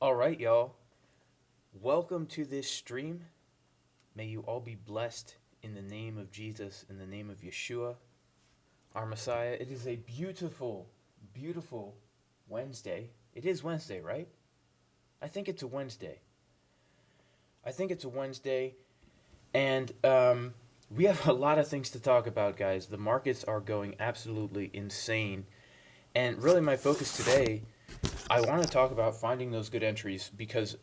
All right, y'all. Welcome to this stream. May you all be blessed in the name of Jesus, in the name of Yeshua, our Messiah. It is a beautiful, beautiful Wednesday. It is Wednesday, right? I think it's a Wednesday. I think it's a Wednesday. And we have a lot of things to talk about, guys. The markets are going absolutely insane. And really, my focus today, I want to talk about finding those good entries because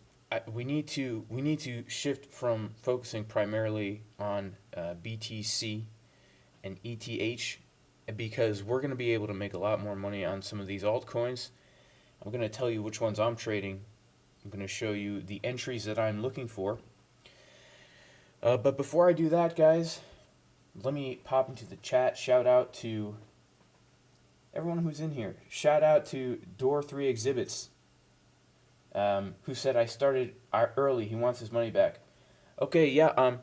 we need to shift from focusing primarily on BTC and ETH because we're going to be able to make a lot more money on some of these altcoins. I'm going to tell you which ones I'm trading. I'm going to show you the entries that I'm looking for. But before I do that, guys, let me pop into the chat. Shout out to everyone who's in here. Shout out to Door3 Exhibits, who said I started early. He wants his money back. Okay, yeah.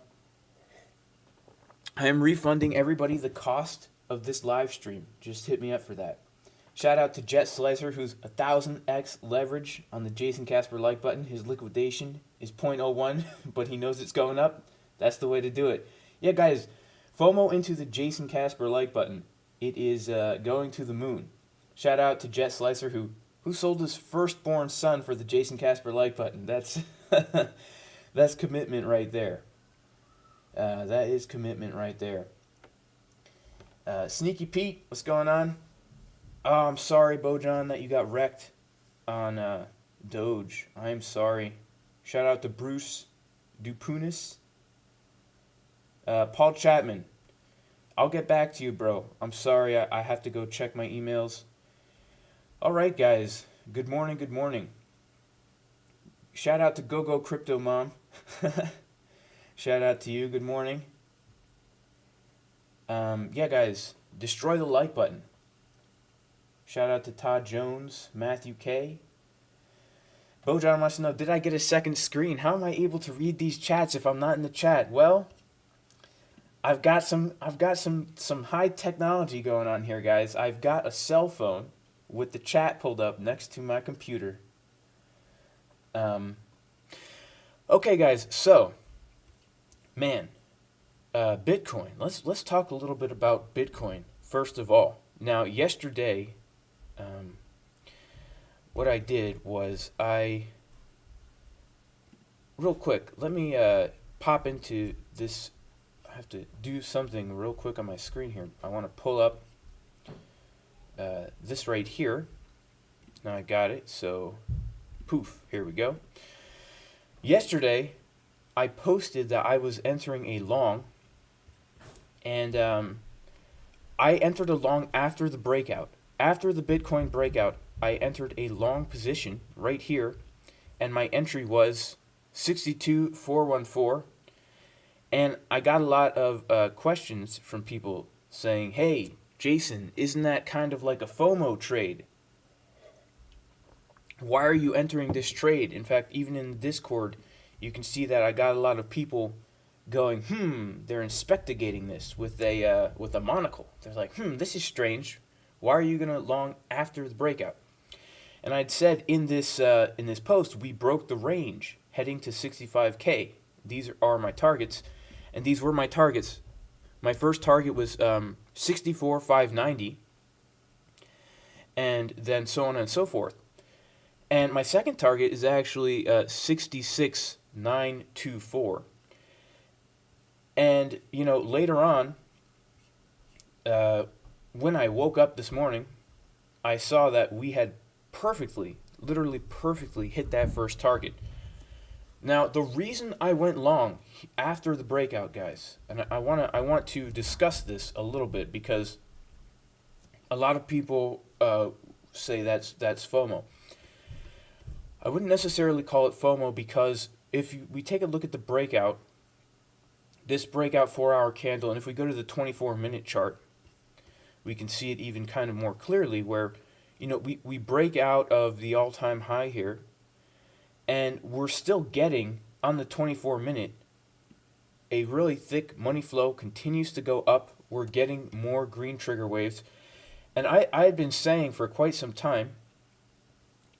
I am refunding everybody the cost of this live stream. Just hit me up for that. Shout out to Jet Slicer, who's 1000x leverage on the Jason Casper like button. His liquidation is 0.01, but he knows it's going up. That's the way to do it. Yeah, guys, FOMO into the Jason Casper like button. It is going to the moon. Shout out to Jet Slicer, who sold his firstborn son for the Jason Casper like button. That's that's commitment right there. That is commitment right there. Sneaky Pete, what's going on? Oh, I'm sorry, Bojan, that you got wrecked on Doge. I'm sorry. Shout out to Bruce Dupunis. Paul Chapman, I'll get back to you, bro. I'm sorry, I have to go check my emails. All right, guys. Good morning, good morning. Shout out to GoGo Crypto Mom. Shout out to you. Good morning. Yeah, guys. Destroy the like button. Shout out to Todd Jones, Matthew K. Bojan wants to know, did I get a second screen? How am I able to read these chats if I'm not in the chat? Well, I've got some high technology going on here, guys. I've got a cell phone with the chat pulled up next to my computer. Okay, guys. So, man, Bitcoin. Let's talk a little bit about Bitcoin first of all. Now, yesterday, what I did was real quick. Let me pop into this. I have to do something real quick on my screen here. I want to pull up this right here. Now I got it, so poof, here we go. Yesterday, I posted that I was entering a long, and I entered a long after the breakout. After the Bitcoin breakout, I entered a long position right here, and my entry was 62,414. And I got a lot of questions from people saying, hey, Jason, isn't that kind of like a FOMO trade? Why are you entering this trade? In fact, even in the Discord, you can see that I got a lot of people going, they're inspectigating this with a monocle. They're like, this is strange. Why are you going to long after the breakout? And I'd said in this post, we broke the range heading to 65K. These are my targets. And these were my targets. My first target was 64,590, and then so on and so forth. And my second target is actually 66,924. And later on, when I woke up this morning, I saw that we had literally perfectly hit that first target. Now, the reason I went long after the breakout, guys, and I want to discuss this a little bit because a lot of people say that's FOMO. I wouldn't necessarily call it FOMO because if we take a look at the breakout, this breakout 4-hour candle, and if we go to the 24-minute chart, we can see it even kind of more clearly where, we break out of the all-time high here, and we're still getting, on the 24-minute, a really thick money flow continues to go up. We're getting more green trigger waves. And I had been saying for quite some time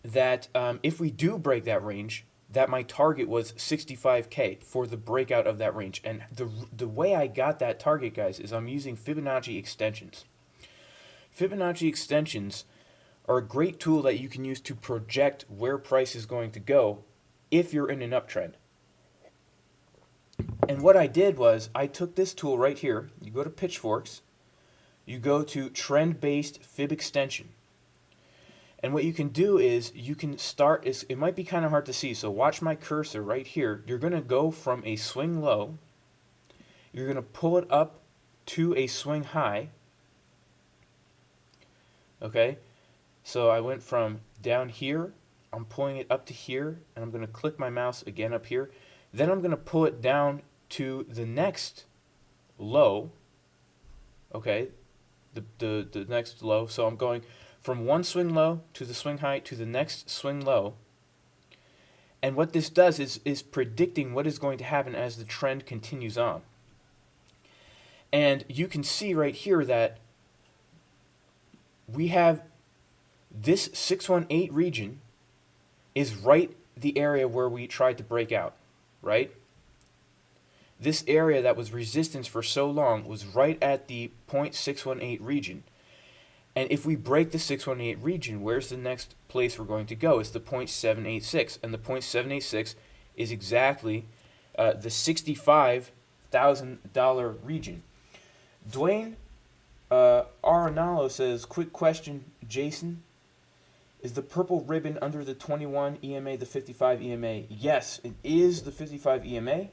that if we do break that range, that my target was 65K for the breakout of that range. And the way I got that target, guys, is I'm using Fibonacci extensions. Fibonacci extensions are a great tool that you can use to project where price is going to go if you're in an uptrend. And what I did was I took this tool right here. You go to Pitchforks, you go to trend-based fib extension. And what you can do is you can start, it might be kind of hard to see, so watch my cursor right here. You're going to go from a swing low, you're going to pull it up to a swing high. Okay, so I went from down here, I'm pulling it up to here, and I'm going to click my mouse again up here. Then I'm going to pull it down to the next low, okay, the next low. So I'm going from one swing low to the swing high to the next swing low. And what this does is predicting what is going to happen as the trend continues on. And you can see right here that we have this 618 region is right the area where we tried to break out, right? This area that was resistance for so long was right at the 0.618 region. And if we break the 618 region, where's the next place we're going to go? It's the 0.786. And the 0.786 is exactly the $65,000 region. Dwayne Arenalo says, quick question, Jason. Is the purple ribbon under the 21 EMA the 55 EMA? Yes, it is the 55 EMA.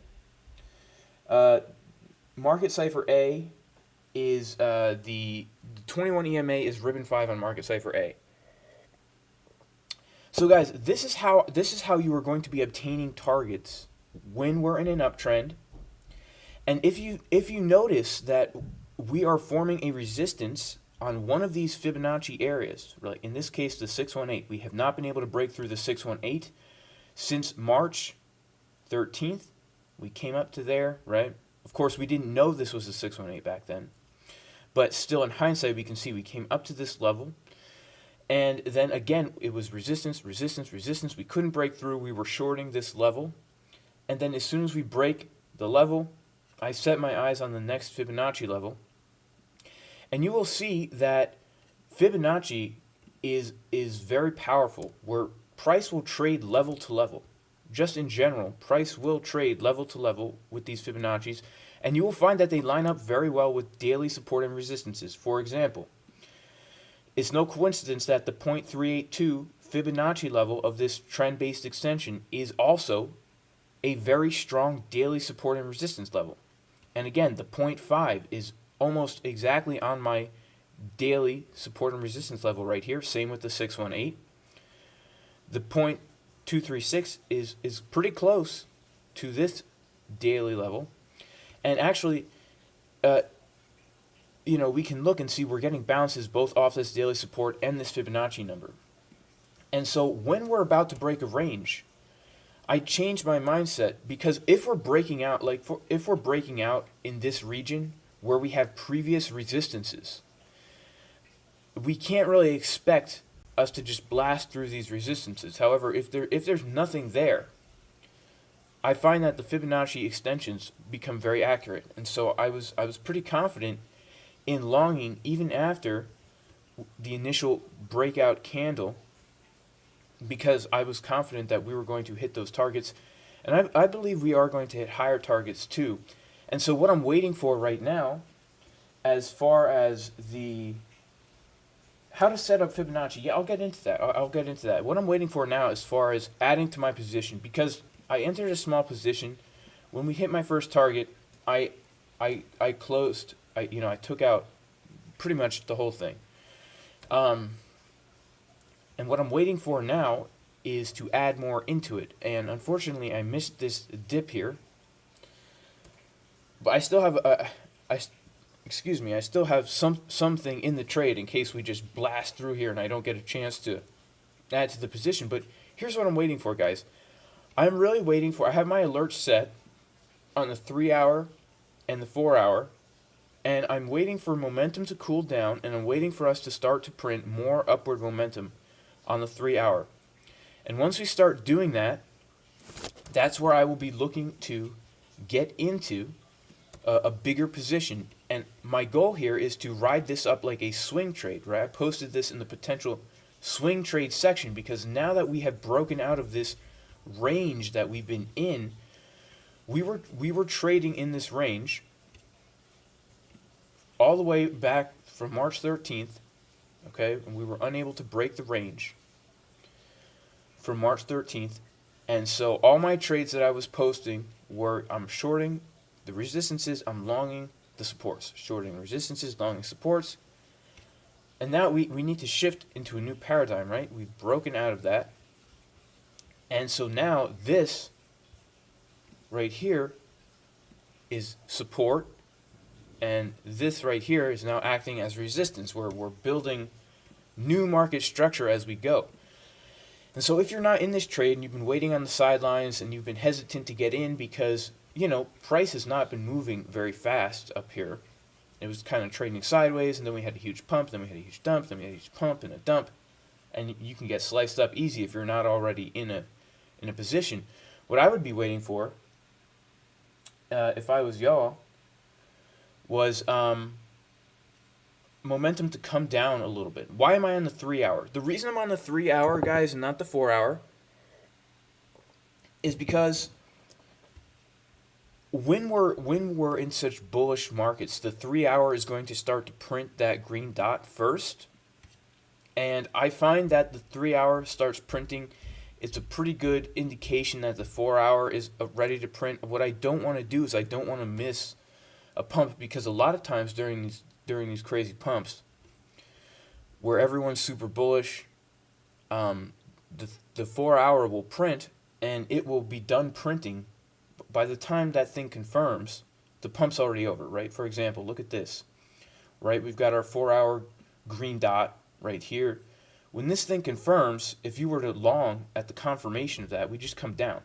Market Cipher A is the 21 EMA is ribbon 5 on Market Cipher A. So guys, this is how you are going to be obtaining targets when we're in an uptrend. And if you notice that we are forming a resistance on one of these Fibonacci areas, like in this case the 618, we have not been able to break through the 618 since March 13th. We came up to there, right? Of course, we didn't know this was a 618 back then. But still, in hindsight, we can see we came up to this level. And then again, it was resistance, resistance, resistance. We couldn't break through. We were shorting this level. And then as soon as we break the level, I set my eyes on the next Fibonacci level. And you will see that Fibonacci is very powerful, where price will trade level to level. Just in general, price will trade level to level with these Fibonaccis, and you will find that they line up very well with daily support and resistances. For example, it's no coincidence that the 0.382 Fibonacci level of this trend-based extension is also a very strong daily support and resistance level. And again, the 0.5 is almost exactly on my daily support and resistance level right here. Same with the 618. The 0.236 is pretty close to this daily level. And actually, we can look and see we're getting bounces both off this daily support and this Fibonacci number. And so when we're about to break a range, I changed my mindset, because if we're breaking out, if we're breaking out in this region where we have previous resistances, we can't really expect us to just blast through these resistances. However, if there's nothing there, I find that the Fibonacci extensions become very accurate. And so I was pretty confident in longing even after the initial breakout candle, because I was confident that we were going to hit those targets. And I believe we are going to hit higher targets too. And so what I'm waiting for right now, as far as how to set up Fibonacci, yeah, I'll get into that. I'll get into that. What I'm waiting for now, as far as adding to my position, because I entered a small position. When we hit my first target, I closed. I took out pretty much the whole thing. And what I'm waiting for now is to add more into it. And unfortunately, I missed this dip here. But I still have I still have something in the trade in case we just blast through here and I don't get a chance to add to the position. But here's what I'm waiting for, guys. I'm really waiting for, I have my alerts set on the 3 hour and the 4 hour, and I'm waiting for momentum to cool down, and I'm waiting for us to start to print more upward momentum on the 3 hour. And once we start doing that, that's where I will be looking to get into a bigger position. And my goal here is to ride this up like a swing trade, right? I posted this in the potential swing trade section because now that we have broken out of this range that we've been in, we were trading in this range all the way back from March 13th, okay? And we were unable to break the range from March 13th. And so all my trades that I was posting were I'm shorting the resistances, I'm longing the supports. Shorting resistances, longing supports. And now we need to shift into a new paradigm, right? We've broken out of that. And so now this right here is support. And this right here is now acting as resistance, where we're building new market structure as we go. And so if you're not in this trade and you've been waiting on the sidelines and you've been hesitant to get in because, you know, price has not been moving very fast up here. It was kind of trading sideways, and then we had a huge pump, then we had a huge dump, then we had a huge pump and a dump. And you can get sliced up easy if you're not already in a position. What I would be waiting for, if I was y'all, was momentum to come down a little bit. Why am I on the 3 hour? The reason I'm on the 3 hour, guys, and not the 4 hour, is because when we're in such bullish markets, the 3 hour is going to start to print that green dot first. And I find that the 3 hour starts printing. It's a pretty good indication that the 4 hour is ready to print. What I don't want to do is I don't want to miss a pump, because a lot of times during these crazy pumps where everyone's super bullish, the 4 hour will print and it will be done printing. By the time that thing confirms, the pump's already over, right? For example, look at this, right? We've got our 4 hour green dot right here. When this thing confirms, if you were to long at the confirmation of that, we just come down.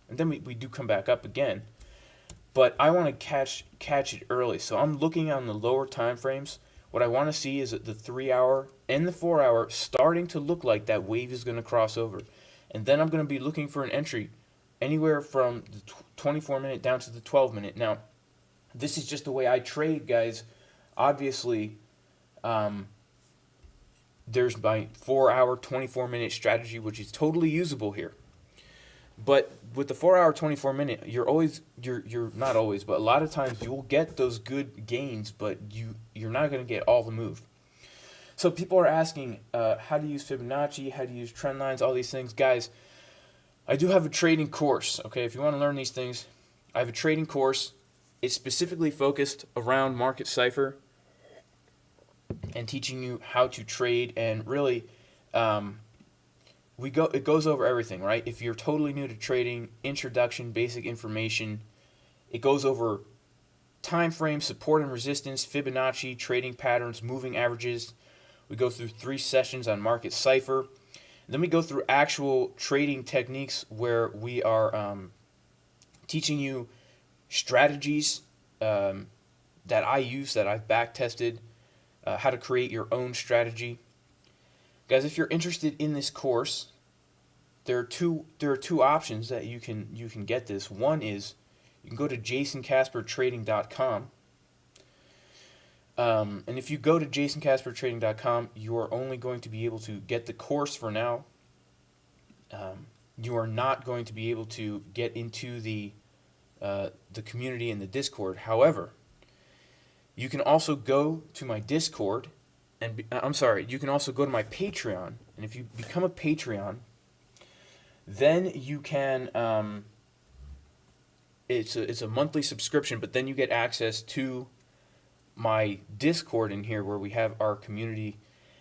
And then we do come back up again. But I want to catch it early. So I'm looking on the lower time frames. What I want to see is that the 3 hour and the 4 hour starting to look like that wave is going to cross over. And then I'm going to be looking for an entry anywhere from the 24 minute down to the 12 minute. Now, this is just the way I trade, guys. Obviously, there's my 4 hour, 24 minute strategy, which is totally usable here. But with the 4 hour, 24 minute, you're not always, but a lot of times you'll get those good gains, but you're not going to get all the move. So people are asking how to use Fibonacci, how to use trend lines, all these things. Guys, I do have a trading course, okay? If you want to learn these things, I have a trading course. It's specifically focused around Market Cipher and teaching you how to trade, and really it goes over everything, right? If you're totally new to trading, introduction, basic information, it goes over time frame, support and resistance, Fibonacci, trading patterns, moving averages. We go through 3 sessions on Market Cipher. Then we go through actual trading techniques where we are teaching you strategies that I use, that I've back tested, how to create your own strategy. Guys, if you're interested in this course, there are two options that you can get this. One is you can go to jasoncaspertrading.com. And if you go to jasoncaspertrading.com, you are only going to be able to get the course for now. You are not going to be able to get into the community in the Discord. However, you can also go to my Discord, and you can also go to my Patreon. And if you become a Patreon, then you can. It's a monthly subscription, but then you get access to my Discord in here where we have our community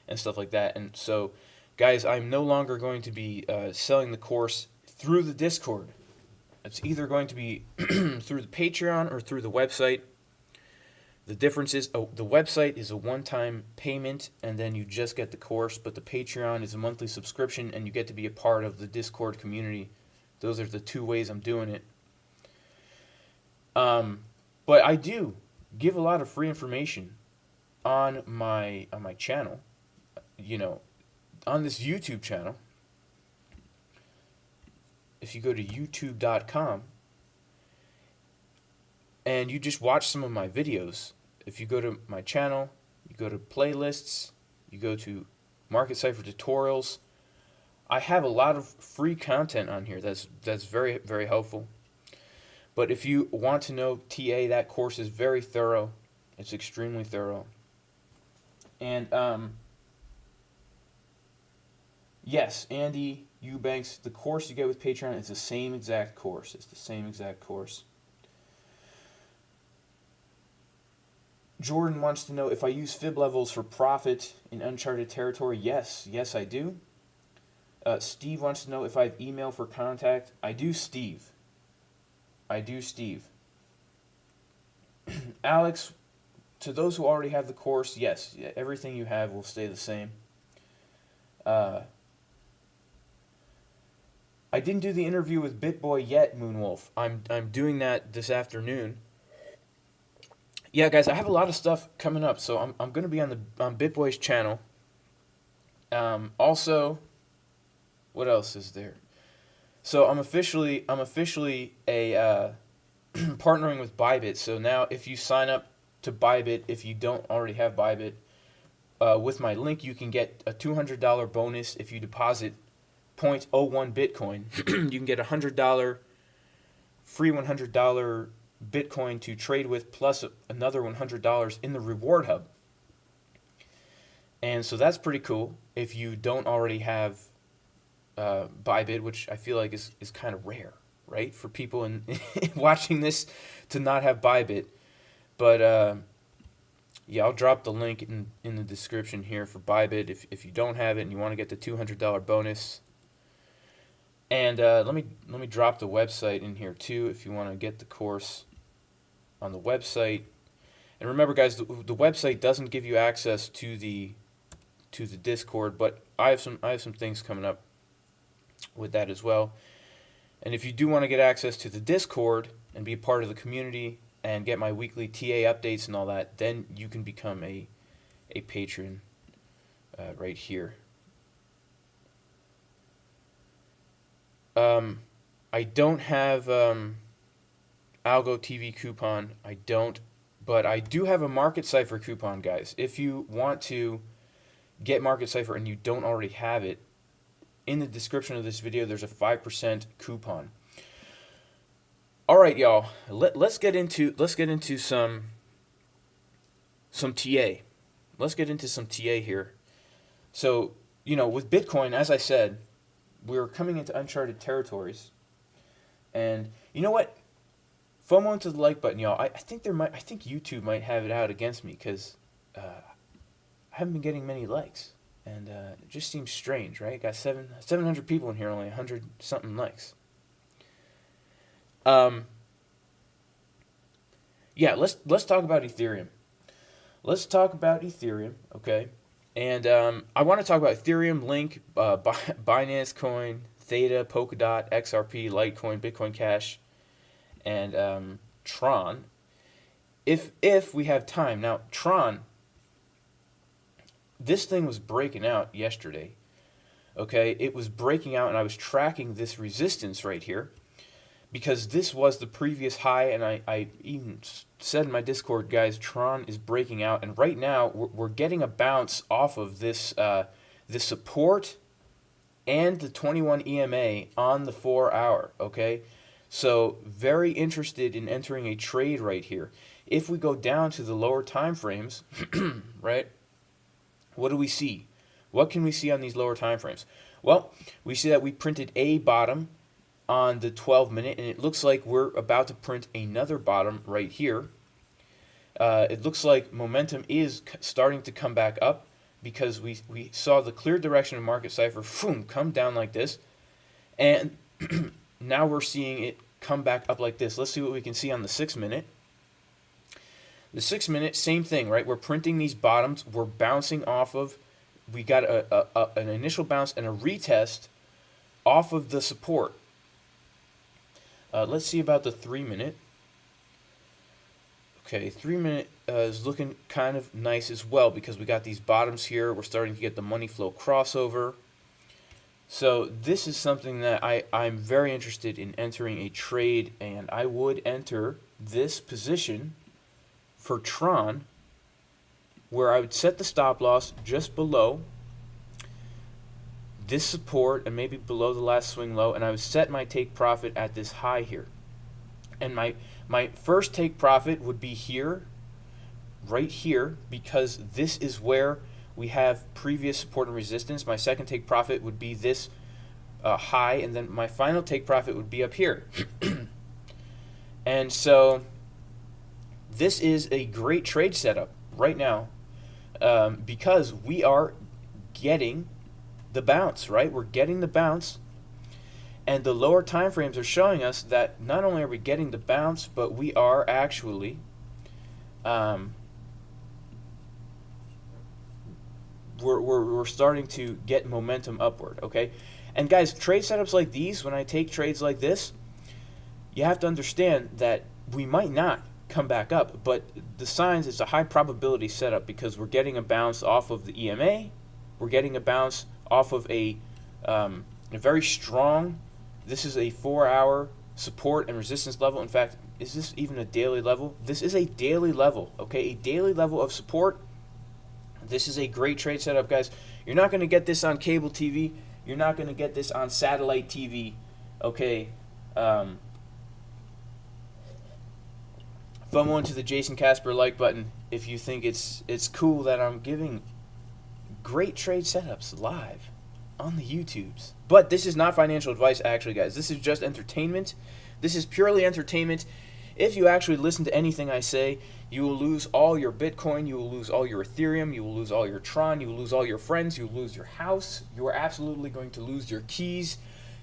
and stuff like that. And so, guys, I'm no longer going to be selling the course through the Discord. It's either going to be through the Patreon or through the website. The difference is the website is a one-time payment, and then you just get the course, but the Patreon is a monthly subscription, and you get to be a part of the Discord community. Those are the 2 ways I'm doing it. But I do give a lot of free information on my channel, on this YouTube channel. if you go to youtube.com and you just watch some of my videos, if you go to my channel, you go to playlists, you go to Market Cipher tutorials, I have a lot of free content on here that's very, very helpful. But if you want to know TA, that course is very thorough. It's extremely thorough. And yes, Andy Eubanks, the course you get with Patreon is the same exact course. It's the same exact course. Jordan wants to know if I use fib levels for profit in uncharted territory. Yes, I do. Steve wants to know if I have email for contact. I do, Steve. Alex, to those who already have the course, yes, everything you have will stay the same. I didn't do the interview with BitBoy yet, Moonwolf. I'm doing that this afternoon. Yeah, guys, I have a lot of stuff coming up, so I'm going to be on BitBoy's channel. Also, what else is there? So I'm officially a partnering with ByBit. So now, if you sign up to ByBit, if you don't already have ByBit, with my link, you can get a $200 bonus if you deposit 0.01 Bitcoin. You can get $100 free $100 Bitcoin to trade with, plus another $100 in the reward hub. And so that's pretty cool if you don't already have ByBit, which I feel like is kind of rare, right, for people in watching this to not have ByBit. But yeah, I'll drop the link in the description here for ByBit if you don't have it and you want to get the $200 bonus. And let me drop the website in here too if you want to get the course on the website. And remember, guys, the website doesn't give you access to the Discord, but I have some things coming up with that as well. And if you do want to get access to the Discord and be a part of the community and get my weekly TA updates and all that, then you can become a patron right here. I don't have Algo TV coupon. I don't, but I do have a Market Cipher coupon, guys. If you want to get Market Cipher and you don't already have it, in the description of this video there's a 5% coupon. All right, y'all. Let's get into some TA. Let's get into some TA here. So, with Bitcoin, as I said, we're coming into uncharted territories. And you know what? FOMO into the like button, y'all. I think YouTube might have it out against me because I haven't been getting many likes. And it just seems strange, right? Got 700 people in here, only 100 something likes. Yeah, let's talk about Ethereum. Let's talk about Ethereum, okay? And I want to talk about Ethereum, Link, Binance Coin, Theta, Polkadot, XRP, Litecoin, Bitcoin Cash, and Tron. If we have time. Now, Tron, this thing was breaking out yesterday, okay? It was breaking out, and I was tracking this resistance right here because this was the previous high, and I even said in my Discord, guys, Tron is breaking out, and right now we're getting a bounce off of this this support and the 21 EMA on the 4 hour, okay? So very interested in entering a trade right here. If we go down to the lower time frames, right? What do we see? What can we see on these lower time frames? Well, we see that we printed a bottom on the 12-minute, and it looks like we're about to print another bottom right here. It looks like momentum is starting to come back up because we saw the clear direction of Market Cipher come down like this, and now we're seeing it come back up like this. Let's see what we can see on the 6-minute. The 6-minute, same thing, right? We're printing these bottoms. We're bouncing off of. We got an initial bounce and a retest off of the support. Let's see about the 3-minute. Okay, 3-minute is looking kind of nice as well because we got these bottoms here. We're starting to get the money flow crossover. So this is something that I'm very interested in entering a trade, and I would enter this position for Tron, where I would set the stop loss just below this support and maybe below the last swing low, and I would set my take profit at this high here. And my first take profit would be here, right here, because this is where we have previous support and resistance. My second take profit would be this high, and then my final take profit would be up here. And so this is a great trade setup right now, because we are getting the bounce, right? We're getting the bounce, and the lower time frames are showing us that not only are we getting the bounce, but we are actually we're starting to get momentum upward, okay? And guys, trade setups like these, when I take trades like this, you have to understand that we might not come back up, but the signs, it's a high probability setup because we're getting a bounce off of the EMA, we're getting a bounce off of a very strong, this is a 4-hour support and resistance level. In fact, is this even a daily level? This is a daily level, okay? A daily level of support. This is a great trade setup, guys. You're not going to get this on cable TV. You're not going to get this on satellite TV, okay? FOMO into the Jason Casper like button if you think it's cool that I'm giving great trade setups live on the YouTubes. But this is not financial advice, actually, guys. This is just entertainment. This is purely entertainment. If you actually listen to anything I say, you will lose all your Bitcoin, you will lose all your Ethereum, you will lose all your Tron, you will lose all your friends, you will lose your house, you are absolutely going to lose your keys.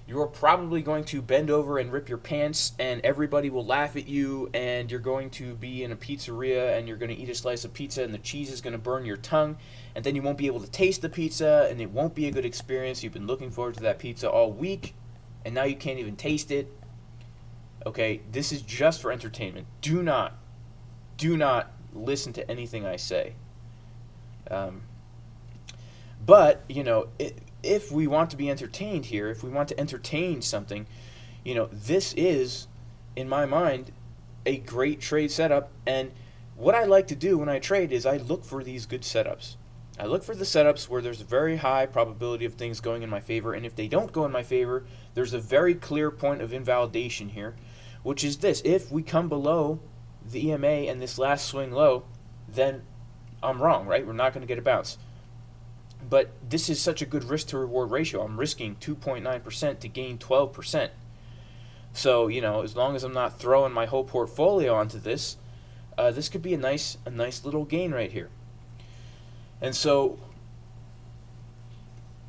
You are probably going to bend over and rip your pants, and everybody will laugh at you, and you're going to be in a pizzeria, and you're going to eat a slice of pizza, and the cheese is going to burn your tongue, and then you won't be able to taste the pizza, and it won't be a good experience. You've been looking forward to that pizza all week, and now you can't even taste it. Okay, this is just for entertainment. Do not listen to anything I say. But, you know, if we want to be entertained here, if we want to entertain something, you know, this is, in my mind, a great trade setup. And what I like to do when I trade is I look for these good setups. I look for the setups where there's a very high probability of things going in my favor. And if they don't go in my favor, there's a very clear point of invalidation here, which is this. If we come below the EMA and this last swing low, then I'm wrong, right? We're not going to get a bounce. But this is such a good risk to reward ratio. I'm risking 2.9% to gain 12%. So, you know, as long as I'm not throwing my whole portfolio onto this, this could be a nice little gain right here. And so,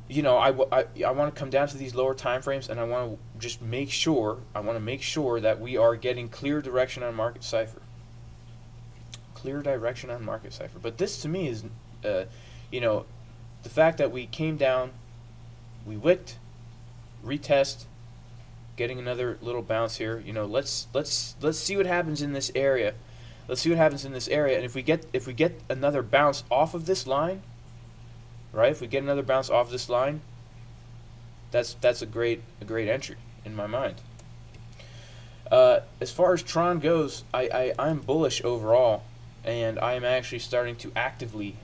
you know, I want to come down to these lower time frames, and I want to just make sure, that we are getting clear direction on Market Cipher. Clear direction on Market Cipher. But this to me is, you know, the fact that we came down, we wicked, retest, getting another little bounce here. You know, let's see what happens in this area. Let's see what happens in this area, and if we get another bounce off of this line, right? If we get another bounce off this line, that's a great entry in my mind. As far as Tron goes, I'm bullish overall, and I am actually starting to actively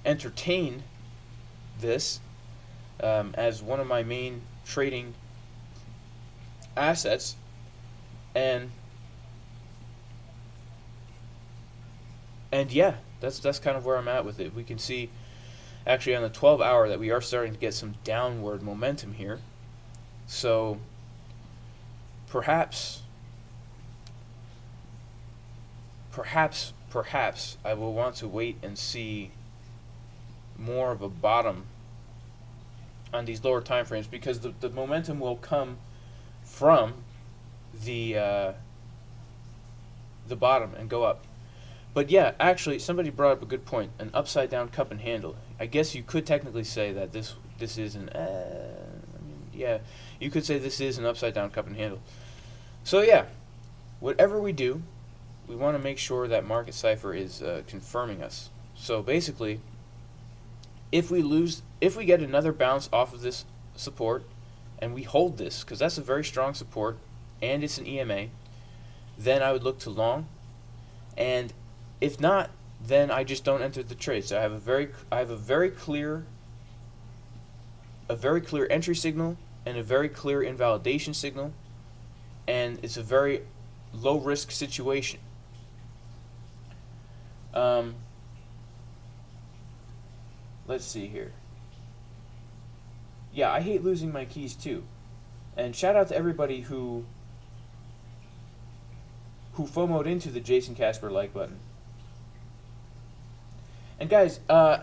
entertain this as one of my main trading assets, and yeah, that's kind of where I'm at with it. We can see actually on the 12-hour that we are starting to get some downward momentum here. So perhaps I will want to wait and see more of a bottom on these lower time frames, because the momentum will come from the bottom and go up. But yeah, actually, somebody brought up a good point: an upside down cup and handle. I guess you could technically say that this is an yeah, you could say this is an upside down cup and handle. So yeah, whatever we do, we want to make sure that Market Cipher is confirming us. So basically, if we lose if we get another bounce off of this support and we hold this, because that's a very strong support and it's an EMA, then I would look to long. And if not, then I just don't enter the trade. So I have a very clear entry signal and a very clear invalidation signal, and it's a very low risk situation. Let's see here. Yeah, I hate losing my keys too. And shout out to everybody who FOMO'd into the Jason Casper like button. And guys, I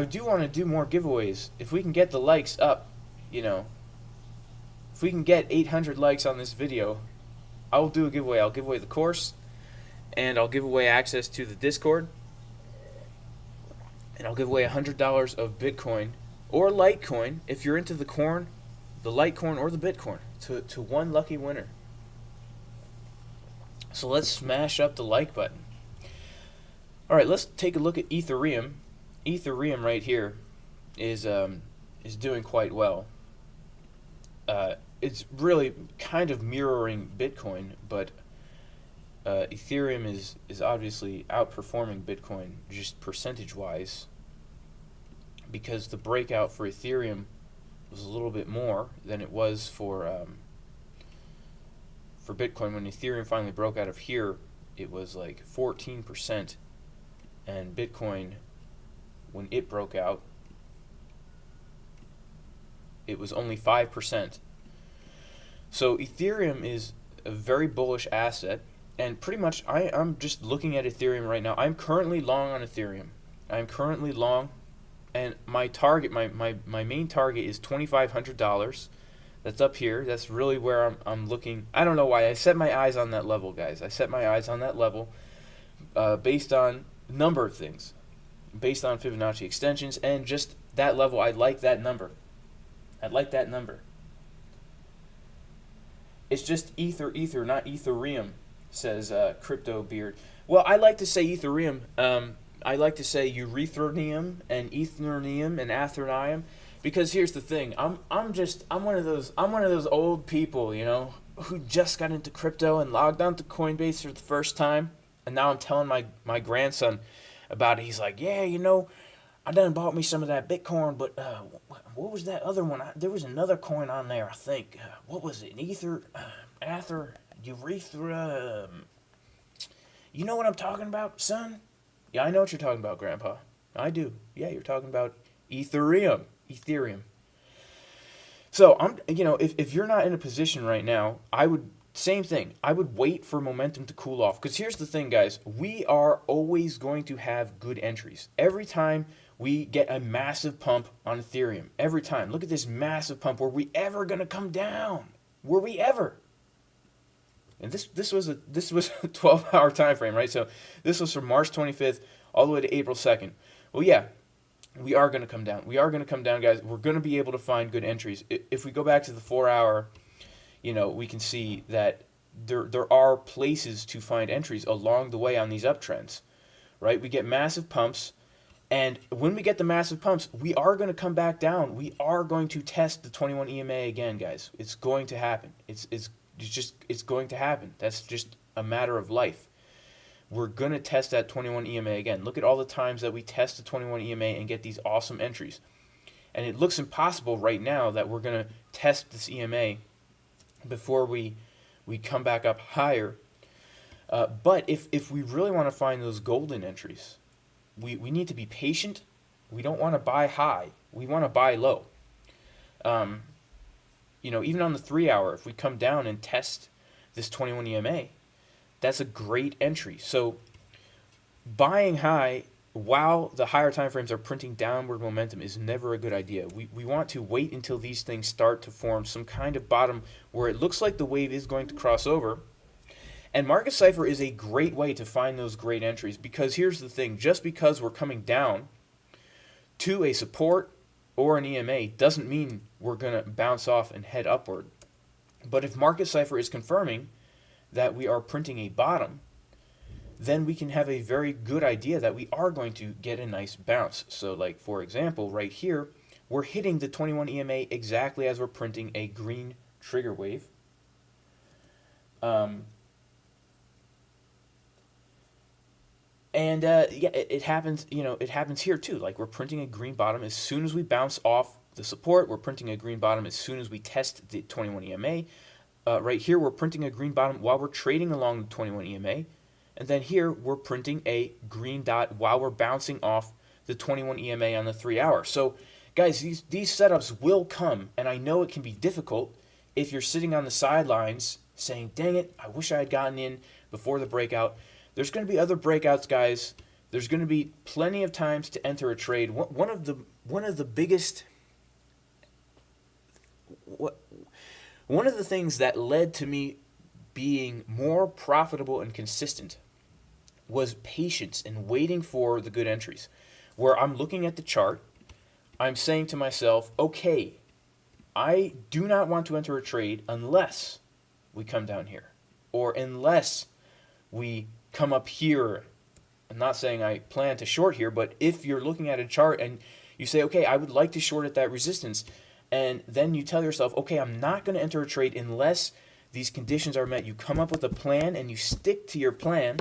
do want to do more giveaways. If we can get the likes up, if we can get 800 likes on this video, I will do a giveaway. I'll give away the course, and I'll give away access to the Discord, and I'll give away $100 of Bitcoin or Litecoin if you're into the corn, the Litecoin or the Bitcoin, to one lucky winner. So let's smash up the like button. All right, let's take a look at Ethereum. Ethereum right here is doing quite well. It's really kind of mirroring Bitcoin, but Ethereum is obviously outperforming Bitcoin just percentage-wise, because the breakout for Ethereum was a little bit more than it was for Bitcoin. When Ethereum finally broke out of here, it was like 14%, and Bitcoin, when it broke out, it was only 5%. So Ethereum is a very bullish asset, and pretty much I'm just looking at Ethereum right now. I'm currently long on Ethereum. I'm currently long, and my target, my main target is $2,500. That's up here. That's really where I'm looking. I don't know why I set my eyes on that level, guys. I set my eyes on that level based on a number of things, based on Fibonacci extensions, and just that level. I like that number. I like that number. It's just ether, not Ethereum, says Crypto Beard. Well, I like to say Ethereum. I like to say Eurythmium and Etherium and Aetherium, because here's the thing. I'm one of those old people, who just got into crypto and logged on to Coinbase for the first time, and now I'm telling my grandson about it. He's like, yeah, I done bought me some of that Bitcoin, but what was that other one? There was another coin on there, I think. What was it? Aether, Urethra. You know what I'm talking about, son? Yeah, I know what you're talking about, Grandpa. I do. Yeah, you're talking about Ethereum. So if you're not in a position right now, same thing. I would wait for momentum to cool off. Because here's the thing, guys. We are always going to have good entries. Every time we get a massive pump on Ethereum. Every time. Look at this massive pump. Were we ever going to come down? Were we ever? And this was a 12-hour time frame, right? So this was from March 25th all the way to April 2nd. Well, yeah, we are going to come down. We are going to come down, guys. We're going to be able to find good entries. If we go back to the 4-hour, we can see that there are places to find entries along the way on these uptrends, right? We get massive pumps, and when we get the massive pumps, we are going to come back down. We are going to test the 21 EMA again, guys. It's going to happen. It's going to happen. That's just a matter of life. We're going to test that 21 EMA again. Look at all the times that we test the 21 EMA and get these awesome entries. And it looks impossible right now that we're going to test this EMA before we come back up higher. But if we really want to find those golden entries, we need to be patient. We don't want to buy high. We want to buy low. Even on the 3-hour, if we come down and test this 21 EMA, that's a great entry. So buying high while the higher time frames are printing downward momentum is never a good idea. We want to wait until these things start to form some kind of bottom where it looks like the wave is going to cross over. And Market Cipher is a great way to find those great entries, because here's the thing. Just because we're coming down to a support or an EMA doesn't mean we're going to bounce off and head upward. But if Market Cipher is confirming that we are printing a bottom, then we can have a very good idea that we are going to get a nice bounce. So like, for example, right here, we're hitting the 21 EMA exactly as we're printing a green trigger wave. Yeah, it happens, it happens here too. Like, we're printing a green bottom as soon as we bounce off the support. We're printing a green bottom as soon as we test the 21 EMA. Right here, we're printing a green bottom while we're trading along the 21 EMA. And then here, we're printing a green dot while we're bouncing off the 21 EMA on the 3-hour. So, guys, these setups will come, and I know it can be difficult if you're sitting on the sidelines saying, dang it, I wish I had gotten in before the breakout. There's going to be other breakouts, guys. There's going to be plenty of times to enter a trade. One of the things that led to me being more profitable and consistent was patience and waiting for the good entries, where I'm looking at the chart, I'm saying to myself, okay, I do not want to enter a trade unless we come down here, or unless we come up here. I'm not saying I plan to short here, but if you're looking at a chart and you say, okay, I would like to short at that resistance, and then you tell yourself, okay, I'm not going to enter a trade unless these conditions are met. You come up with a plan and you stick to your plan,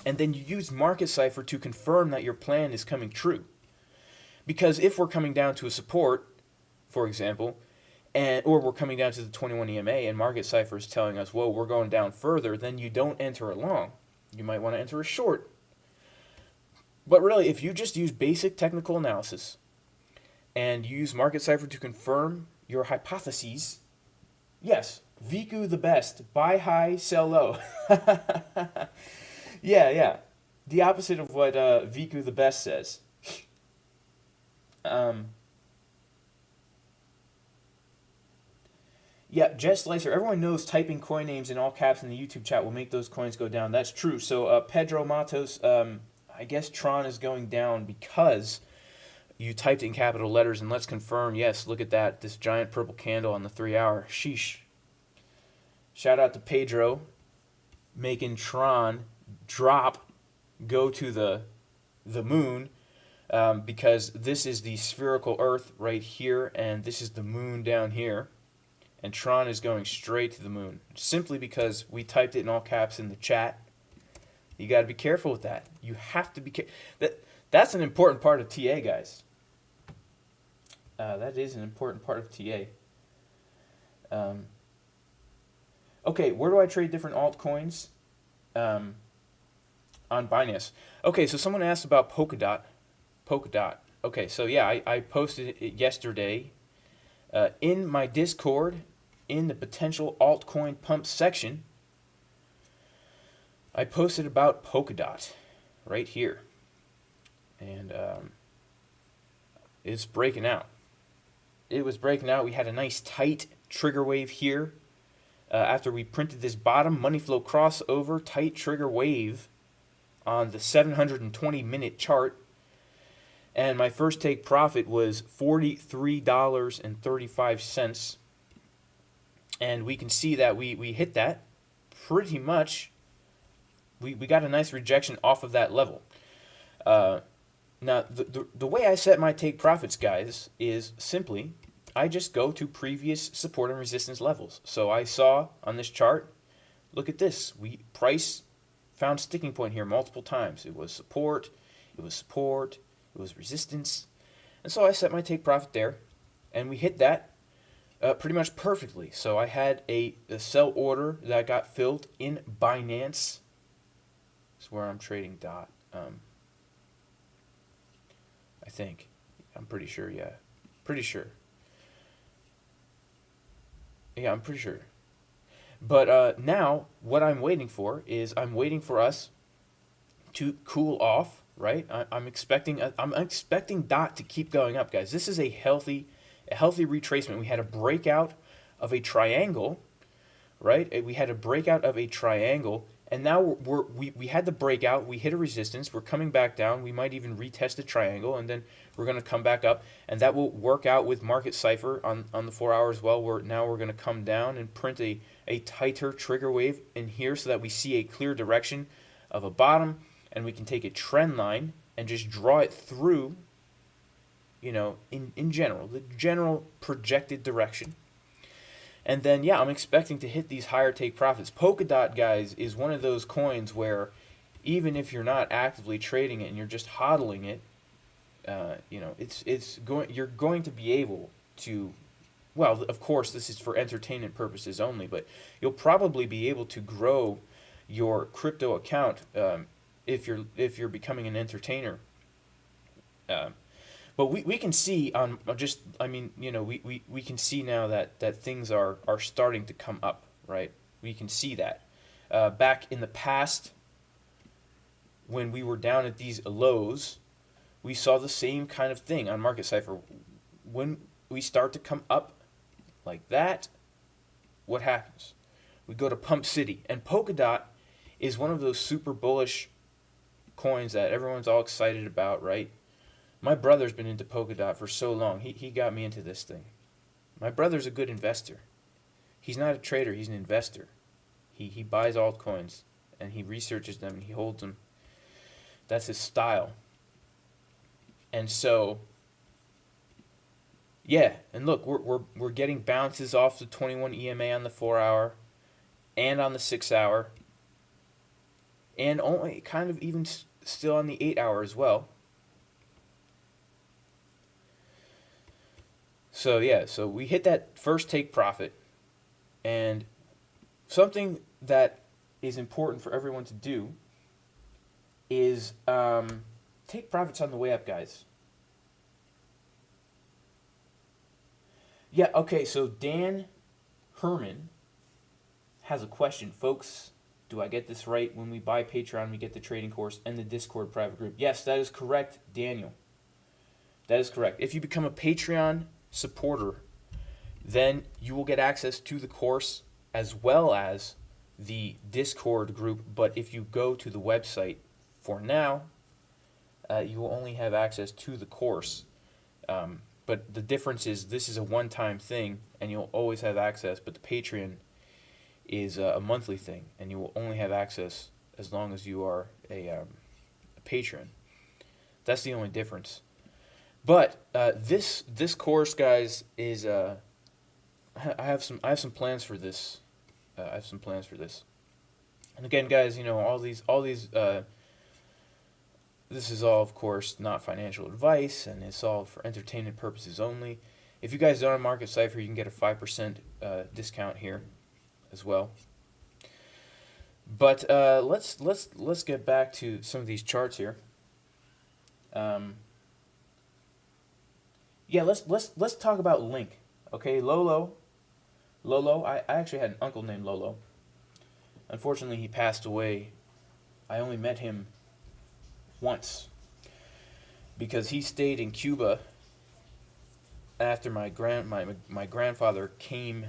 and then you use Market Cipher to confirm that your plan is coming true. Because if we're coming down to a support, for example, or we're coming down to the 21 EMA and Market Cipher is telling us, whoa, we're going down further, then you don't enter a long. You might want to enter a short. But really, if you just use basic technical analysis and use Market Cipher to confirm your hypotheses, yes, Viku the best. Buy high, sell low. Yeah. The opposite of what Viku the best says. Yeah, Jess Slicer, everyone knows typing coin names in all caps in the YouTube chat will make those coins go down. That's true. So Pedro Matos, I guess Tron is going down because you typed in capital letters, and let's confirm, yes, look at that, this giant purple candle on the 3-hour. Sheesh. Shout out to Pedro, making Tron go to the moon, because this is the spherical Earth right here, and this is the moon down here. And Tron is going straight to the moon, simply because we typed it in all caps in the chat. You got to be careful with that. You have to be careful. That's an important part of TA, guys. That is an important part of TA. Okay, where do I trade different altcoins? On Binance. Okay, so someone asked about Polkadot. Okay, so yeah, I posted it yesterday in my Discord, in the potential altcoin pump section. I posted about Polkadot right here, and it's breaking out. It was breaking out. We had a nice tight trigger wave here. After we printed this bottom money flow crossover tight trigger wave on the 720-minute chart. And my first take profit was $43.35. And we can see that we hit that pretty much. We got a nice rejection off of that level. Now, the way I set my take profits, guys, is simply I just go to previous support and resistance levels. So I saw on this chart, look at this. Price found sticking point here multiple times. It was support, it was resistance. And so I set my take profit there, and we hit that pretty much perfectly. So I had a sell order that got filled in Binance. That's where I'm trading DOT. I think. I'm pretty sure, yeah. Pretty sure. Yeah, I'm pretty sure. But now, what I'm waiting for is I'm waiting for us to cool off, right? I'm expecting DOT to keep going up, guys. This is a healthy retracement. We had a breakout of a triangle, right? We had a breakout of a triangle, and now we had the breakout. We hit a resistance. We're coming back down. We might even retest the triangle, and then we're going to come back up, and that will work out with Market Cipher on the 4 hour as well. We're going to come down and print a tighter trigger wave in here so that we see a clear direction of a bottom, and we can take a trend line and just draw it through, in general, the general projected direction. And then, yeah, I'm expecting to hit these higher take profits. Polkadot, guys, is one of those coins where even if you're not actively trading it and you're just hodling it, you're going to be able to, well, of course, this is for entertainment purposes only, but you'll probably be able to grow your crypto account if you're becoming an entertainer. But we can see on we can see now that things are starting to come up, right? We can see that. Back in the past, when we were down at these lows, we saw the same kind of thing on Market Cipher. When we start to come up like that, what happens? We go to Pump City. And Polkadot is one of those super bullish coins that everyone's all excited about, right? My brother's been into Polkadot for so long. He got me into this thing. My brother's a good investor. He's not a trader, he's an investor. He buys altcoins and he researches them and he holds them. That's his style. And so, yeah, and look, we're getting bounces off the 21 EMA on the 4-hour and on the 6-hour, and only kind of even still on the 8-hour as well. So yeah, so we hit that first take profit, and something that is important for everyone to do is take profits on the way up, guys. Yeah, okay, so Dan Herman has a question. Folks, do I get this right? When we buy Patreon, we get the trading course and the Discord private group. Yes, that is correct, Daniel. That is correct. If you become a Patreon supporter, then you will get access to the course as well as the Discord group. But if you go to the website for now, you will only have access to the course. But the difference is this is a one-time thing, and you'll always have access. But the Patreon is a monthly thing, and you will only have access as long as you are a patron. That's the only difference. But this course, guys, is I have some plans for this. And again, guys, all these this is all, of course, not financial advice, and it's all for entertainment purposes only. If you guys don't have Market Cipher, you can get a 5% discount here as well. But let's get back to some of these charts here. Yeah, let's talk about Link. Okay, Lolo. I actually had an uncle named Lolo. Unfortunately, he passed away. I only met him once because he stayed in Cuba after my grandfather came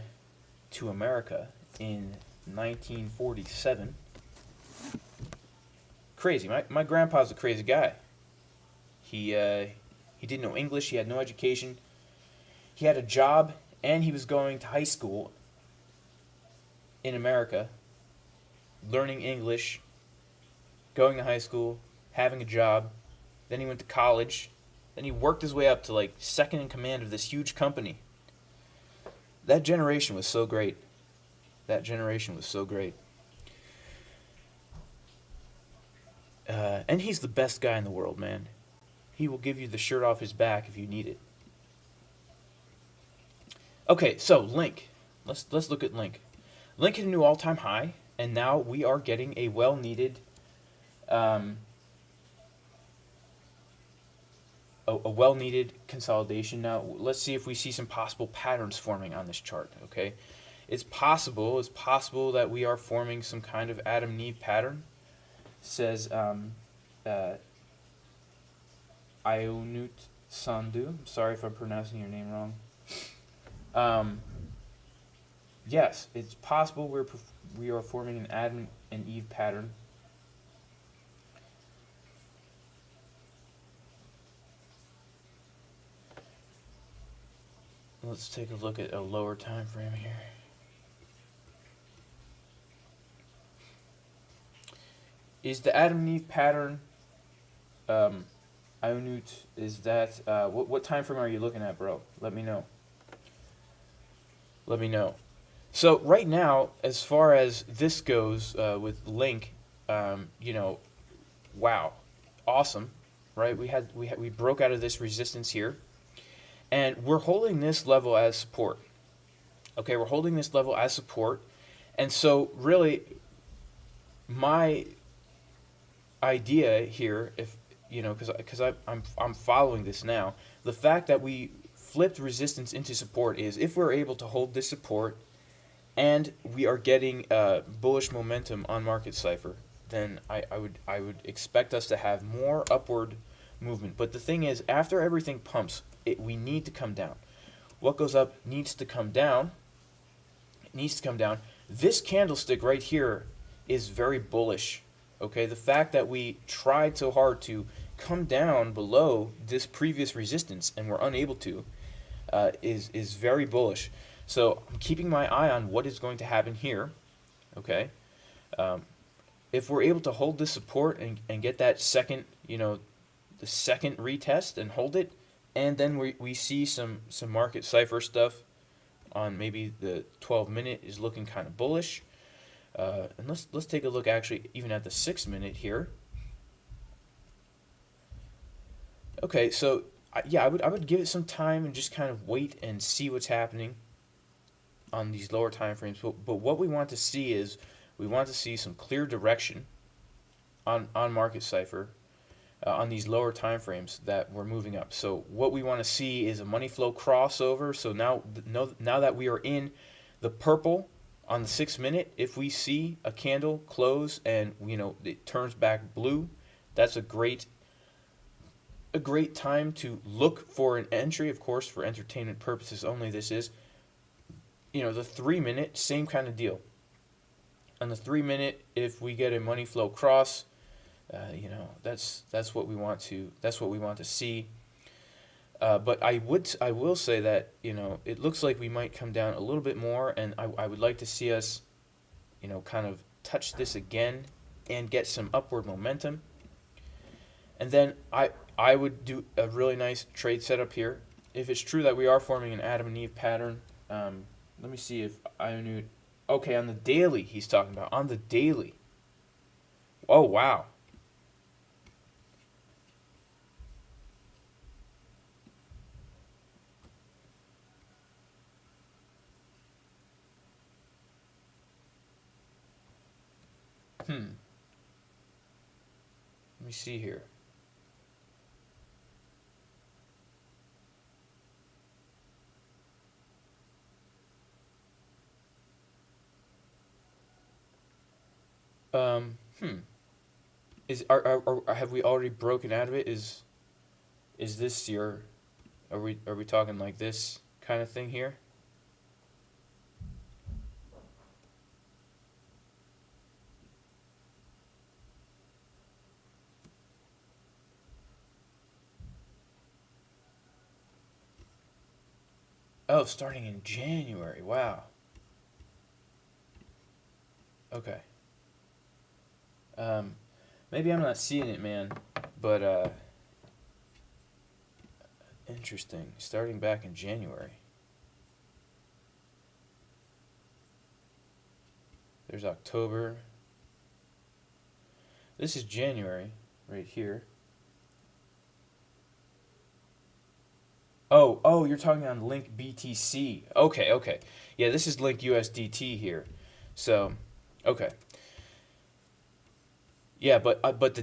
to America in 1947. Crazy. My grandpa's a crazy guy. He didn't know English. He had no education. He had a job, and he was going to high school in America, learning English, going to high school, having a job. Then he went to college. Then he worked his way up to like second in command of this huge company. That generation was so great. And he's the best guy in the world, man. He will give you the shirt off his back if you need it. Okay, so Link. Let's look at Link. Link hit a new all-time high, and now we are getting a well-needed a well-needed consolidation. Now, let's see if we see some possible patterns forming on this chart, okay? It's possible that we are forming some kind of Adam and Eve pattern. Says Ionut Sandu. I'm sorry if I'm pronouncing your name wrong. Yes, it's possible we are forming an Adam and Eve pattern. Let's take a look at a lower time frame here. Is the Adam and Eve pattern Ionut, is that what time frame are you looking at, bro? Let me know. Let me know. So right now, as far as this goes with Link, you know, wow, awesome, right? We broke out of this resistance here, and we're holding this level as support. Okay, we're holding this level as support, and so really, my idea here, if you know, because I'm following this now, the fact that we flipped resistance into support is if we're able to hold this support and we are getting bullish momentum on Market Cipher, then I would expect us to have more upward movement. But the thing is, after everything pumps, we need to come down. What goes up needs to come down. It needs to come down. This candlestick right here is very bullish. Okay, the fact that we tried so hard to come down below this previous resistance and we're unable to is very bullish. So I'm keeping my eye on what is going to happen here. Okay, if we're able to hold this support and get that second, you know, the second retest and hold it, and then we see some Market Cipher stuff on maybe the 12-minute is looking kind of bullish. And let's take a look actually even at the 6-minute here. Okay, so yeah, I would give it some time and just kind of wait and see what's happening on these lower time frames. But what we want to see is we want to see some clear direction on Market Cipher on these lower time frames that we're moving up. So what we want to see is a money flow crossover. So now that we are in the purple on the 6-minute, if we see a candle close and you know it turns back blue, that's a great time to look for an entry. Of course, for entertainment purposes only, this is, you know, the 3-minute, same kind of deal. On the 3-minute, if we get a money flow cross, you know, that's what we want to see. But I will say that, you know, it looks like we might come down a little bit more, and I would like to see us, you know, kind of touch this again and get some upward momentum. And then I would do a really nice trade setup here. If it's true that we are forming an Adam and Eve pattern, let me see if I knew. Okay, on the daily he's talking about. On the daily. Oh, wow. Let me see here. Um, hmm. Have we already broken out of it? Is this your? Are we talking like this kind of thing here? Oh, starting in January. Wow. Okay. Um, maybe I'm not seeing it, man. But interesting. Starting back in January. There's October. This is January right here. Oh, you're talking on Link BTC. Okay. Yeah, this is Link USDT here. So, okay. Yeah, but the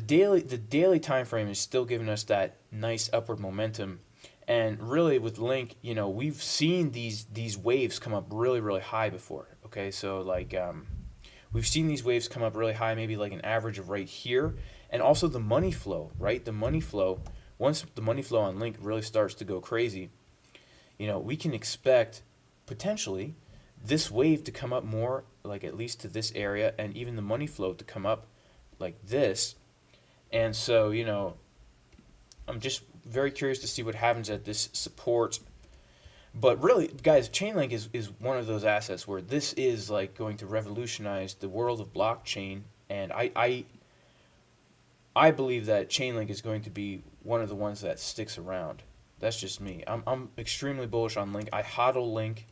daily time frame is still giving us that nice upward momentum. And really with Link, you know, we've seen these waves come up really high before. Okay? So like we've seen these waves come up really high, maybe like an average of right here, and also the money flow, right? The money flow, once the money flow on Link really starts to go crazy, you know, we can expect potentially this wave to come up more, like at least to this area, and even the money flow to come up like this. And so, you know, I'm just very curious to see what happens at this support. But really, guys, Chainlink is one of those assets where this is like going to revolutionize the world of blockchain, and I believe that Chainlink is going to be one of the ones that sticks around. That's just me. I'm extremely bullish on Link. I hodl Link,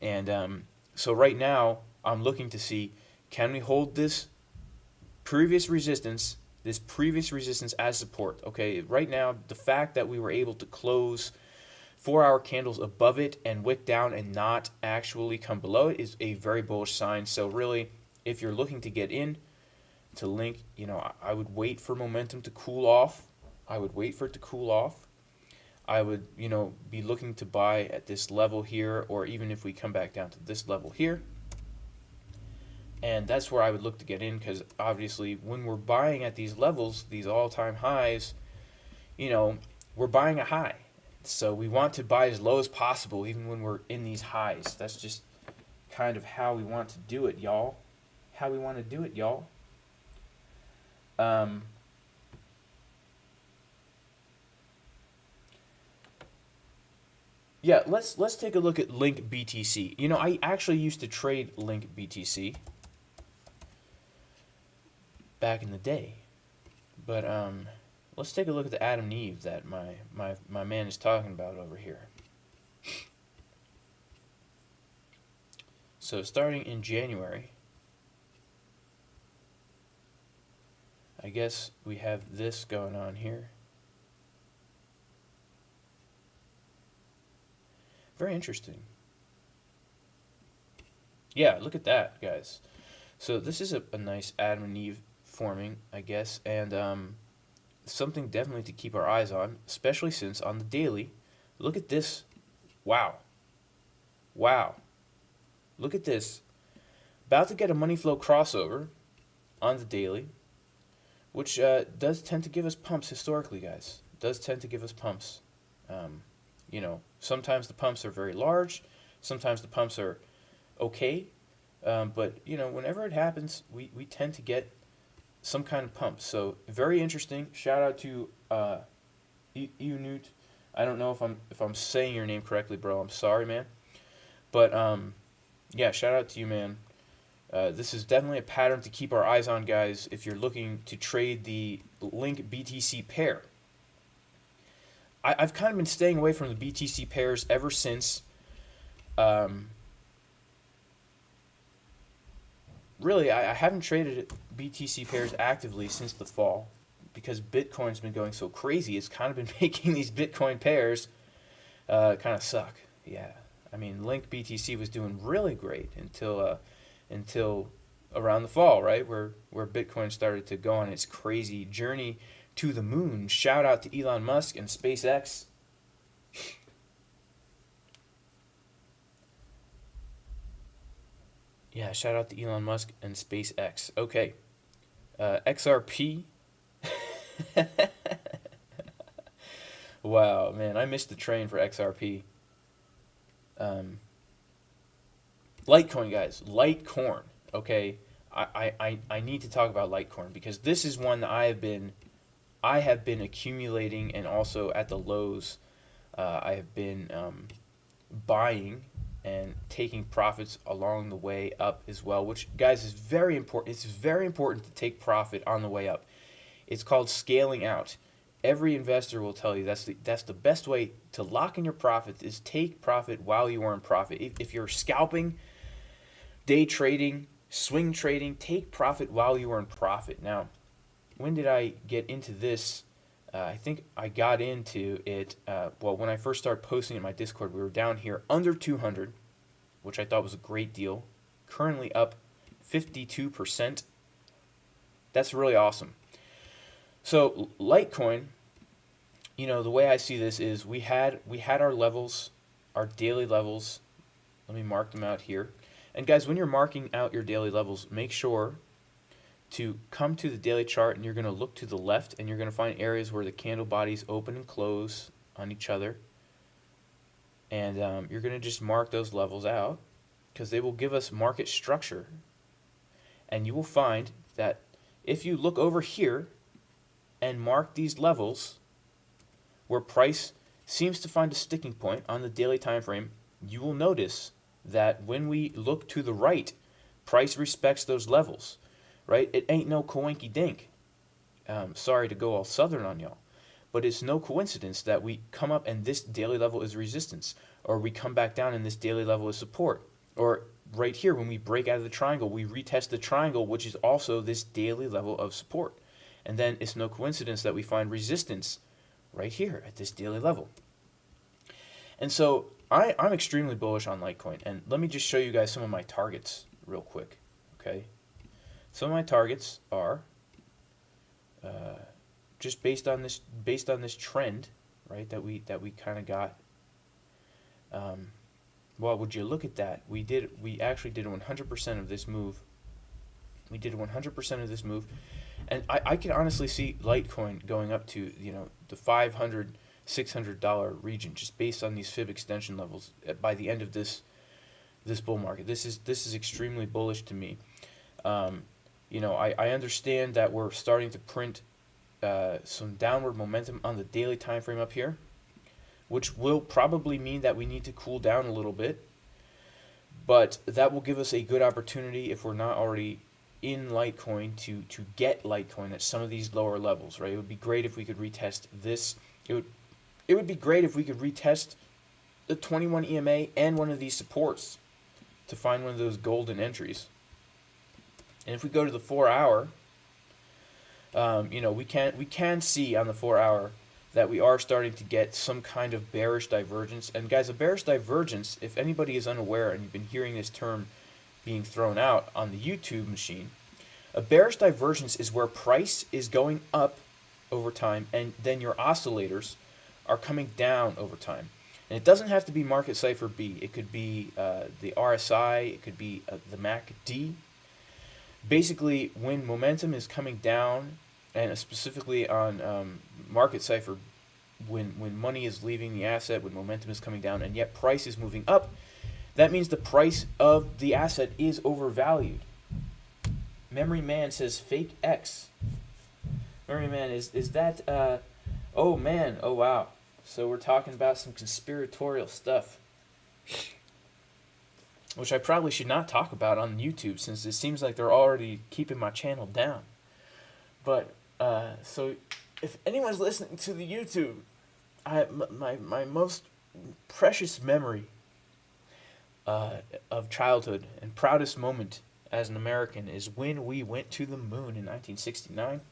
and so right now I'm looking to see, can we hold this previous resistance as support? Okay, right now the fact that we were able to close 4-hour candles above it and wick down and not actually come below it is a very bullish sign. So really, if you're looking to get in to Link, I would wait for momentum to cool off. I would wait for it to cool off. I would, be looking to buy at this level here, or even if we come back down to this level here. And that's where I would look to get in, because obviously when we're buying at these levels, these all-time highs, we're buying a high. So we want to buy as low as possible, even when we're in these highs. That's just kind of how we want to do it, y'all. Yeah, let's take a look at Link BTC. I actually used to trade Link BTC back in the day, but let's take a look at the Adam and Eve that my man is talking about over here. So starting in January, I guess we have this going on here. Very interesting. Yeah, look at that, guys. So this is a nice Adam and Eve forming, I guess, and something definitely to keep our eyes on, especially since on the daily, look at this. Wow. Look at this. About to get a money flow crossover on the daily, which does tend to give us pumps historically, guys. Does tend to give us pumps. Sometimes the pumps are very large, sometimes the pumps are okay, but whenever it happens, we tend to get some kind of pump. So very interesting. Shout out to Eunut. I don't know if I'm saying your name correctly, bro. I'm sorry, man. But yeah, shout out to you, man. This is definitely a pattern to keep our eyes on, guys, if you're looking to trade the Link BTC pair. I've kind of been staying away from the BTC pairs ever since, really, I haven't traded BTC pairs actively since the fall, because Bitcoin's been going so crazy. It's kind of been making these Bitcoin pairs kind of suck. Yeah, I mean, Link BTC was doing really great until around the fall, right, where Bitcoin started to go on its crazy journey to the moon. Shout out to Elon Musk and SpaceX. Yeah, shout out to Elon Musk and SpaceX. Okay. XRP. Wow, man, I missed the train for XRP. Litecoin, guys. Litecoin. Okay. I need to talk about Litecoin, because this is one that I have been accumulating, and also at the lows, I have been buying and taking profits along the way up as well, which, guys, is very important. It's very important to take profit on the way up. It's called scaling out. Every investor will tell you that's the best way to lock in your profits, is take profit while you are in profit. If you're scalping, day trading, swing trading, take profit while you are in profit. Now, when did I get into this? I think I got into it, when I first started posting in my Discord. We were down here under 200, which I thought was a great deal. Currently up 52%. That's really awesome. So Litecoin, the way I see this is we had our levels, our daily levels. Let me mark them out here. And guys, when you're marking out your daily levels, make sure to come to the daily chart, and you're going to look to the left, and you're going to find areas where the candle bodies open and close on each other. And you're going to just mark those levels out, because they will give us market structure. And you will find that if you look over here and mark these levels where price seems to find a sticking point on the daily time frame, you will notice that when we look to the right, price respects those levels. Right? It ain't no coinky dink. Sorry to go all southern on y'all. But it's no coincidence that we come up and this daily level is resistance, or we come back down and this daily level is support, or right here when we break out of the triangle, we retest the triangle, which is also this daily level of support. And then it's no coincidence that we find resistance right here at this daily level. And so I'm extremely bullish on Litecoin. And let me just show you guys some of my targets real quick. Okay, some of my targets are just based on this trend, right? That we kind of got. Well, would you look at that? We actually did 100% of this move. We did 100% of this move, and I can honestly see Litecoin going up to, you know, the $500, $600 region just based on these fib extension levels by the end of this bull market. This is extremely bullish to me. You know, I understand that we're starting to print some downward momentum on the daily time frame up here, which will probably mean that we need to cool down a little bit, but that will give us a good opportunity, if we're not already in Litecoin, to get Litecoin at some of these lower levels, right? It would be great if we could retest this. It would be great if we could retest the 21 EMA and one of these supports to find one of those golden entries. And if we go to the 4 hour, you know, we can see on the 4 hour that we are starting to get some kind of bearish divergence. And guys, a bearish divergence, if anybody is unaware and you've been hearing this term being thrown out on the YouTube machine, a bearish divergence is where price is going up over time and then your oscillators are coming down over time. And it doesn't have to be Market Cipher B. It could be the RSI. It could be the MACD. Basically, when momentum is coming down, and specifically on Market Cipher, when money is leaving the asset, when momentum is coming down, and yet price is moving up, that means the price of the asset is overvalued. Memory Man says fake X. Memory Man, is that, oh man, oh wow. So we're talking about some conspiratorial stuff, which I probably should not talk about on YouTube, since it seems like they're already keeping my channel down. But so if anyone's listening to the YouTube, my most precious memory of childhood and proudest moment as an American is when we went to the moon in 1969.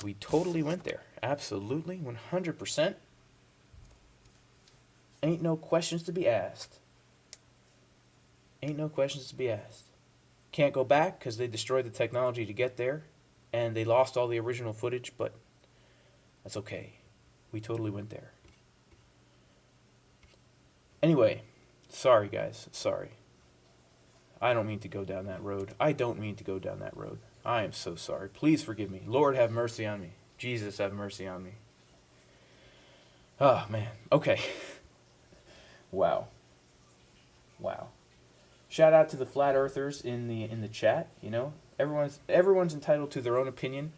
We totally went there. Absolutely, 100%. Ain't no questions to be asked. Ain't no questions to be asked. Can't go back because they destroyed the technology to get there, and they lost all the original footage, but that's okay. We totally went there. Anyway, sorry guys, sorry. I don't mean to go down that road. I don't mean to go down that road. I am so sorry. Please forgive me. Lord, have mercy on me. Jesus, have mercy on me. Oh, man. Okay. Wow. Wow. Shout out to the flat earthers in the chat. You know, everyone's entitled to their own opinion.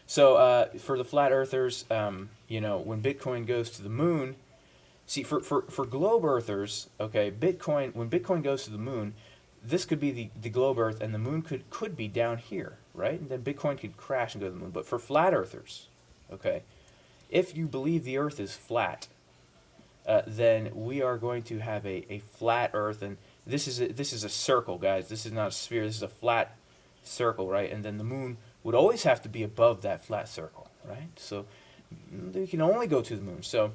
So for the flat earthers, you know, when Bitcoin goes to the moon, see, for globe earthers, okay, when Bitcoin goes to the moon, this could be the globe Earth, and the moon could be down here, right? And then Bitcoin could crash and go to the moon. But for flat earthers, okay, if you believe the Earth is flat, then we are going to have a flat Earth, and this is a circle, guys. This is not a sphere. This is a flat circle, right? And then the moon would always have to be above that flat circle, right? So we can only go to the moon. So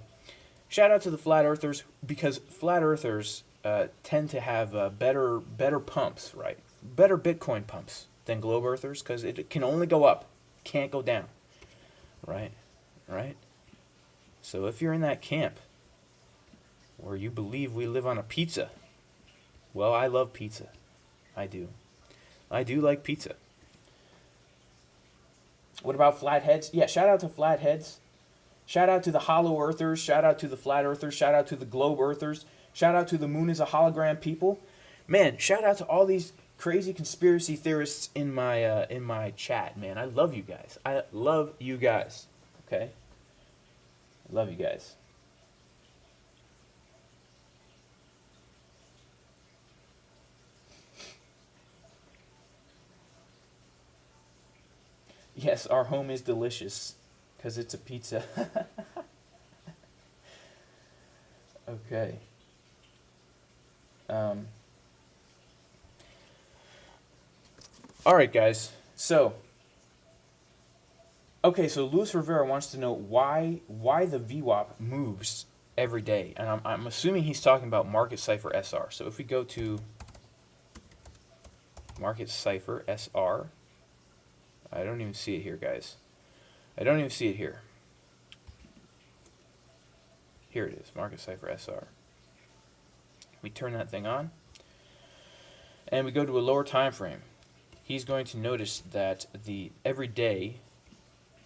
shout out to the flat earthers, because flat earthers tend to have better pumps, right? Better Bitcoin pumps than globe earthers, because it can only go up, can't go down, right? Right? So if you're in that camp where you believe we live on a pizza, well, I love pizza. I do. I do like pizza. What about flatheads? Yeah, shout out to flatheads. Shout out to the hollow earthers. Shout out to the flat earthers. Shout out to the globe earthers. Shout out to the moon is a hologram people. Man, shout out to all these crazy conspiracy theorists in my chat, man. I love you guys. I love you guys. Okay? I love you guys. Yes, our home is delicious. Because it's a pizza. Okay. All right, guys. So, okay, so Luis Rivera wants to know why the VWAP moves every day, and I'm assuming he's talking about Market Cipher SR. So if we go to Market Cipher SR, I don't even see it here, guys. I don't even see it here. Here it is, Market Cipher SR. We turn that thing on, and we go to a lower time frame. He's going to notice that every day,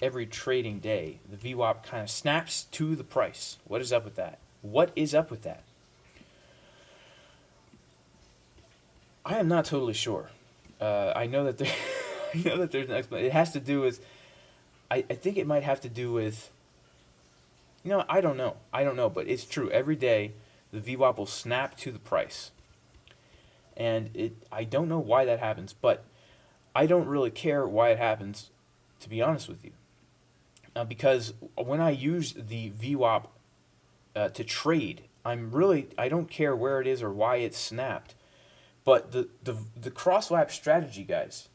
every trading day, the VWAP kind of snaps to the price. What is up with that? What is up with that? I am not totally sure. I know that there, I know that there's an explanation. It has to do with. I think it might have to do with. You know, I don't know. I don't know, but it's true. Every day, the VWAP will snap to the price, and I don't know why that happens, but I don't really care why it happens, to be honest with you, because when I use the VWAP to trade, I don't care where it is or why it's snapped, but the cross-WAP strategy, guys,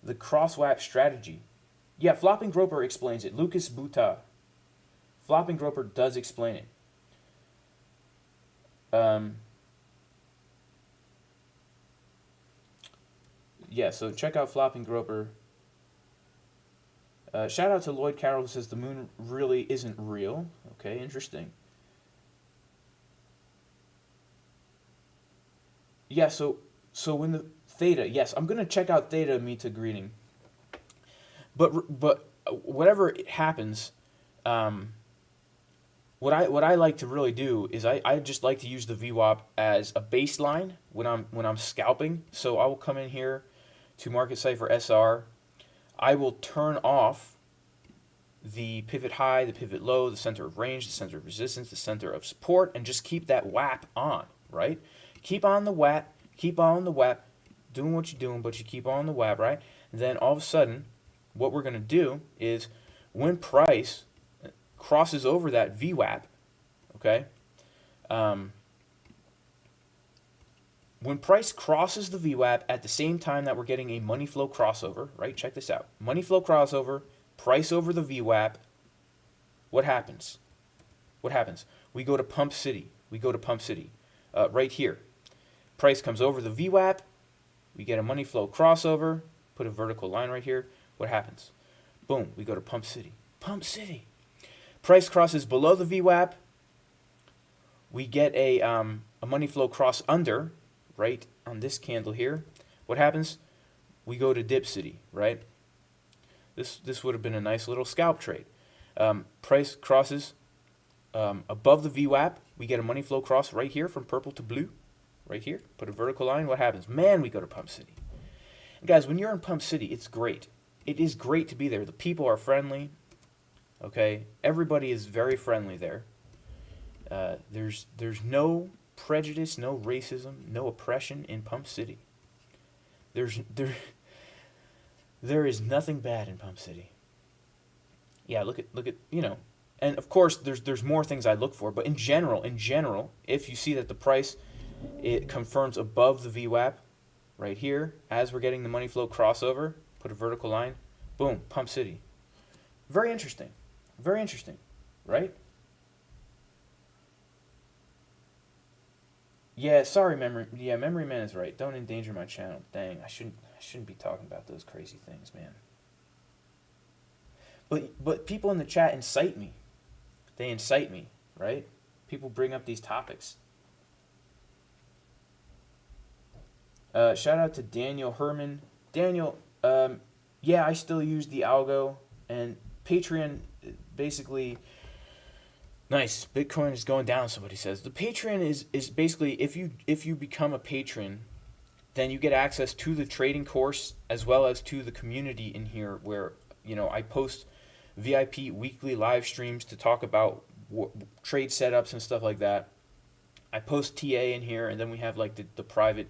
the cross-WAP strategy, yeah, Flopping Groper explains it. Lucas Buta, Flopping Groper does explain it. Yeah, so check out Flopping Groper. Shout out to Lloyd Carroll, who says the moon really isn't real. Okay, interesting. Yeah, so when the Theta, yes, I'm gonna check out Theta Mita greeting. But whatever happens, what I like to really do is I just like to use the VWAP as a baseline when I'm scalping. So I will come in here to Market Cipher SR. I will turn off the pivot high, the pivot low, the center of range, the center of resistance, the center of support, and just keep that WAP on, right? Keep on the WAP, doing what you're doing, but you keep on the WAP, right? And then all of a sudden, what we're going to do is when price crosses over that VWAP, okay? When price crosses the VWAP at the same time that we're getting a money flow crossover, right? Check this out. Money flow crossover, price over the VWAP. What happens? What happens? We go to Pump City. Right here. Price comes over the VWAP. We get a money flow crossover. Put a vertical line right here. What happens? Boom. We go to Pump City. Price crosses below the VWAP. We get a money flow cross under, right, on this candle here. What happens? We go to Dip City, right? This would have been a nice little scalp trade. Price crosses above the VWAP. We get a money flow cross right here from purple to blue, right here. Put a vertical line. What happens? Man, we go to Pump City. And guys, when you're in Pump City, it's great. It is great to be there. The people are friendly. Okay, everybody is very friendly there. There's no prejudice, no racism, no oppression in Pump City. There is nothing bad in Pump City. Yeah, look at and of course there's more things I look for, but in general, if you see that the price it confirms above the VWAP right here as we're getting the money flow crossover, put a vertical line, boom, Pump City. Very interesting, right? Yeah, sorry, Memory Man is right. Don't endanger my channel. Dang, I shouldn't be talking about those crazy things, man. But people in the chat incite me. They incite me, right? People bring up these topics. Shout out to Daniel Herman. Daniel, yeah, I still use the algo, and Patreon basically. Nice. Bitcoin is going down, somebody says. The Patreon is basically, if you become a patron, then you get access to the trading course as well as to the community in here where, I post VIP weekly live streams to talk about trade setups and stuff like that. I post TA in here, and then we have like the private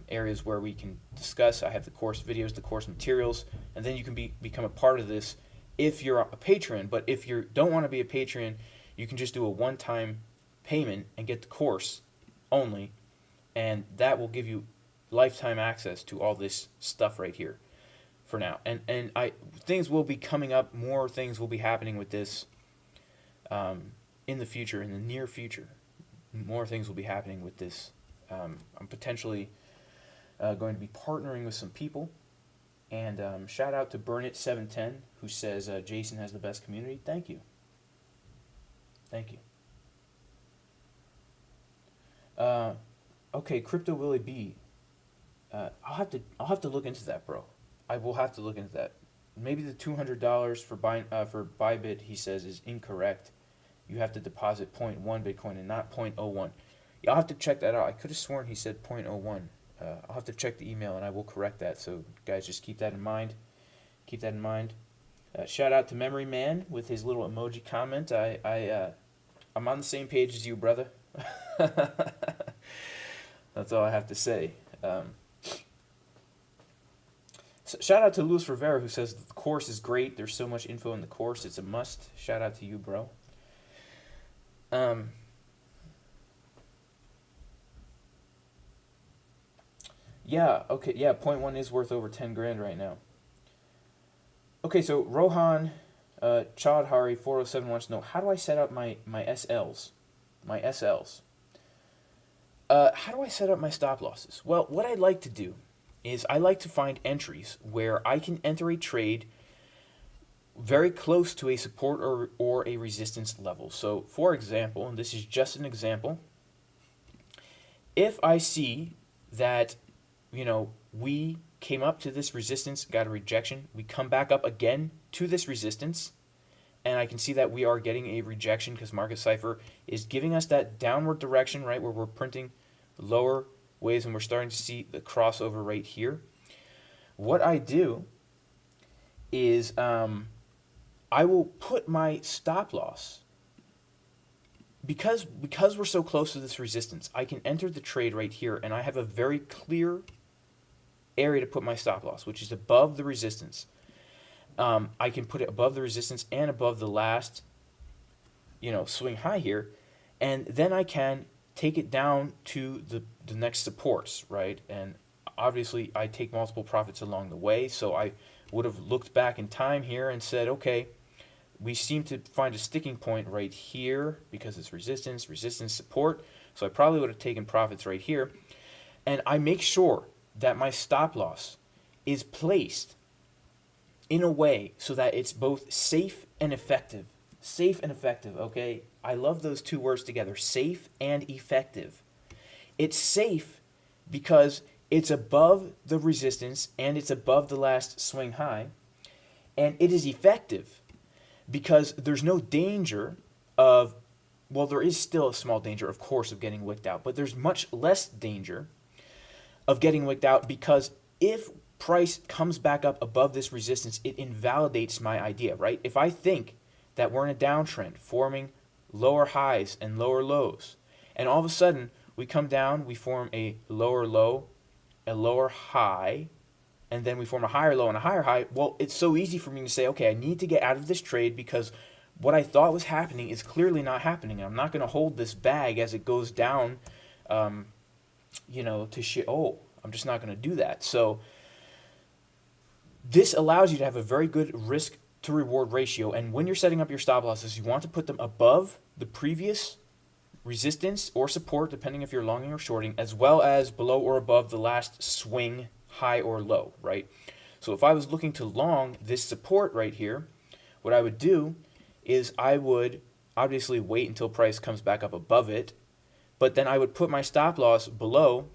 areas where we can discuss. I have the course videos, the course materials, and then you can become a part of this if you're a patron. But if you don't want to be a patron, you can just do a one-time payment and get the course only, and that will give you lifetime access to all this stuff right here for now. And things will be coming up, more things will be happening with this in the future, in the near future. More things will be happening with this. I'm potentially going to be partnering with some people. And shout out to Burnit710, who says Jason has the best community. Thank you. Thank you. Okay, Crypto Willie B. I'll have to look into that, bro. I will have to look into that. Maybe the $200 for ByBit, he says, is incorrect. You have to deposit 0.1 Bitcoin and not 0.01. Yeah, I'll have to check that out. I could have sworn he said 0.01. I'll have to check the email and I will correct that. So guys, just keep that in mind. Keep that in mind. Shout out to Memory Man with his little emoji comment. I'm on the same page as you, brother. That's all I have to say. So shout out to Luis Rivera, who says the course is great. There's so much info in the course. It's a must. Shout out to you, bro. Yeah, okay, yeah, 0.1 is worth over 10 grand right now. Okay, so Rohan Chaudhary 407 wants to know, how do I set up my SLs? My SLs. How do I set up my stop losses? Well, what I like to do is I like to find entries where I can enter a trade very close to a support or a resistance level. So, for example, and this is just an example, if I see that, we came up to this resistance, got a rejection, we come back up again to this resistance, and I can see that we are getting a rejection because Market Cipher is giving us that downward direction, right, where we're printing lower waves and we're starting to see the crossover right here. What I do is I will put my stop loss, because we're so close to this resistance, I can enter the trade right here and I have a very clear area to put my stop loss, which is above the resistance. I can put it above the resistance and above the last, swing high here, and then I can take it down to the next supports, right? And obviously I take multiple profits along the way, so I would have looked back in time here and said, okay, we seem to find a sticking point right here because it's resistance, support, so I probably would have taken profits right here. And I make sure that my stop loss is placed in a way so that it's both safe and effective. Safe and effective, okay? I love those two words together, safe and effective. It's safe because it's above the resistance and it's above the last swing high. And it is effective because there's no danger of, well, there is still a small danger, of course, of getting wicked out, but there's much less danger of getting wicked out because if price comes back up above this resistance, it invalidates my idea, right? If I think that we're in a downtrend forming lower highs and lower lows, and all of a sudden we come down, we form a lower low, a lower high, and then we form a higher low and a higher high, well, it's so easy for me to say, okay, I need to get out of this trade because what I thought was happening is clearly not happening. I'm not going to hold this bag as it goes down, to shit. Oh, I'm just not going to do that. So this allows you to have a very good risk to reward ratio. And when you're setting up your stop losses, you want to put them above the previous resistance or support, depending if you're longing or shorting, as well as below or above the last swing high or low, right? So if I was looking to long this support right here, what I would do is I would obviously wait until price comes back up above it, but then I would put my stop loss below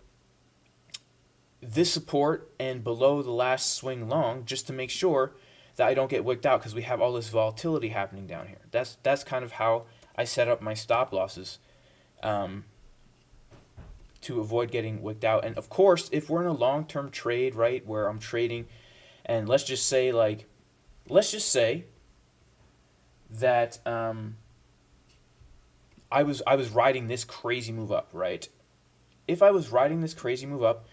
this support and below the last swing long, just to make sure that I don't get wicked out, because we have all this volatility happening down here. That's kind of how I set up my stop losses to avoid getting wicked out. And of course, if we're in a long-term trade, right, where I'm trading, and let's just say that I was riding this crazy move up, right? If I was riding this crazy move up,